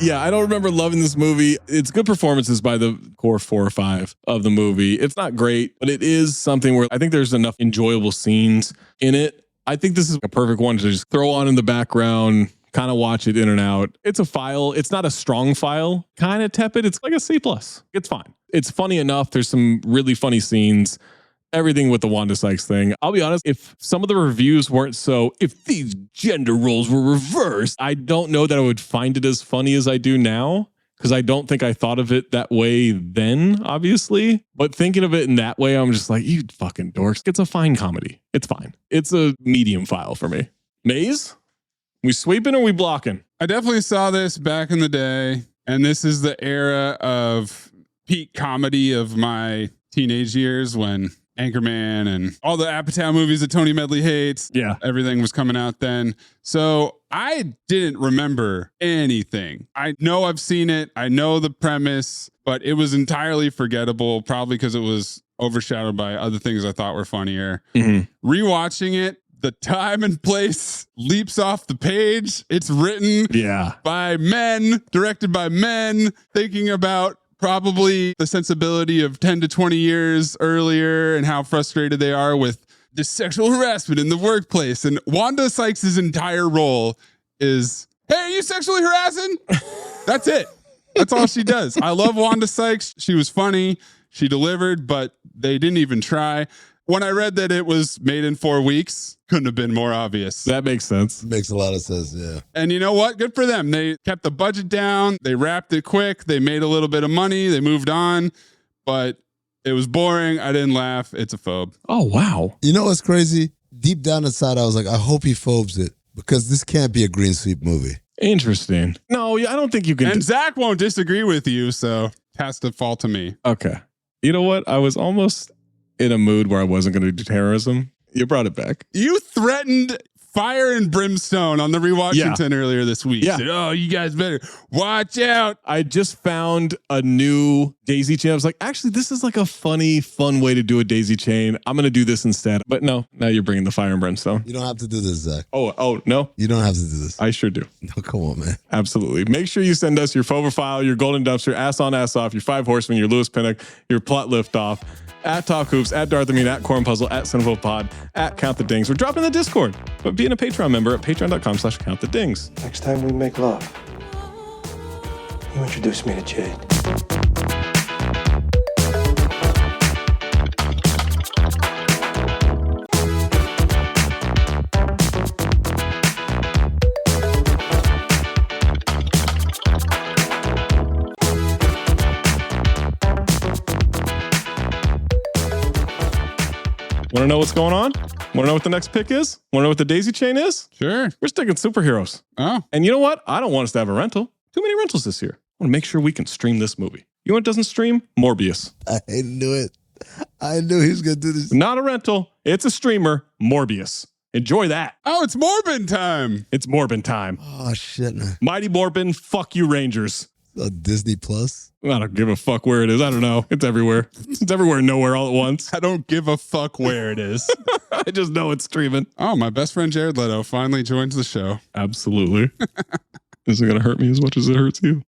H: Yeah, I don't remember loving this movie. It's good performances by the core 4 or 5 of the movie. It's not great, but it is something where I think there's enough enjoyable scenes in it. I think this is a perfect one to just throw on in the background, kind of watch it in and out. It's a file. It's not a strong file, kind of tepid. It's like a C+. It's fine. It's funny enough. There's some really funny scenes. Everything with the Wanda Sykes thing. I'll be honest, if some of the reviews weren't so, if these gender roles were reversed, I don't know that I would find it as funny as I do now, because I don't think I thought of it that way then, obviously. But thinking of it in that way, I'm just like, you fucking dorks. It's a fine comedy. It's fine. It's a medium file for me. Maze? We sweeping or we blocking?
Y: I definitely saw this back in the day, and this is the era of peak comedy of my teenage years when Anchorman and all the Apatow movies that Tony Medley hates.
H: Yeah.
Y: Everything was coming out then. So I didn't remember anything. I know I've seen it. I know the premise, but it was entirely forgettable, probably because it was overshadowed by other things I thought were funnier.
H: Mm-hmm.
Y: Rewatching it, the time and place leaps off the page. It's written by men, directed by men, thinking about probably the sensibility of 10 to 20 years earlier and how frustrated they are with this sexual harassment in the workplace. And Wanda Sykes' entire role is, "Hey, are you sexually harassing?" That's it. That's all she does. I love Wanda Sykes. She was funny. She delivered, but they didn't even try. When I read that it was made in 4 weeks, couldn't have been more obvious.
H: That makes sense.
I: Makes a lot of sense, yeah.
Y: And you know what? Good for them. They kept the budget down. They wrapped it quick. They made a little bit of money. They moved on. But it was boring. I didn't laugh. It's a phobe.
H: Oh, wow.
I: You know what's crazy? deep down inside, I was like, I hope he phobes it because this can't be a green sweep movie.
H: Interesting. No, I don't think you can.
Y: And Zach won't disagree with you, so it has to fall to me.
H: Okay. You know what? I was almost in a mood where I wasn't going to do terrorism. You brought it back.
Y: You threatened fire and brimstone on the Rewashington earlier this week.
H: Yeah.
Y: Said, oh, you guys better watch out.
H: I just found a new daisy chain. I was like, actually, this is like a funny, fun way to do a daisy chain. I'm going to do this instead. But no, now you're bringing the fire and brimstone.
I: You don't have to do this, Zach.
H: Oh, no?
I: You don't have to do this.
H: I sure do.
I: No, come on, man.
H: Absolutely. Make sure you send us your Phobia file, your golden dumpster, ass on, ass off, your 5 horsemen, your Lewis Pinnock, your plot lift off. At Talk Hoops, at Darth Amin, at Corn Puzzle, at Cinephobe Pod, at Count the Dings. We're dropping the Discord, but being a Patreon member at patreon.com/countthedings.
G: Next time we make love, you introduce me to Jade.
H: Want to know what's going on? Want to know what the next pick is? Want to know what the daisy chain is?
Y: Sure.
H: We're sticking superheroes.
Y: Oh.
H: And you know what? I don't want us to have a rental. Too many rentals this year. I want to make sure we can stream this movie. You know what doesn't stream? Morbius.
I: I knew it. I knew he was going to do this.
H: Not a rental. It's a streamer. Morbius. Enjoy that.
Y: Oh, it's Morbin time.
H: It's Morbin time.
I: Oh, shit, man.
H: Mighty Morbin, fuck you, Rangers.
I: Disney Plus?
H: I don't give a fuck where it is. I don't know. It's everywhere. It's everywhere, nowhere, all at once.
Y: I don't give a fuck where it is.
H: I just know it's streaming.
Y: Oh, my best friend Jared Leto finally joins the show.
H: Absolutely. Is it going to hurt me as much as it hurts you?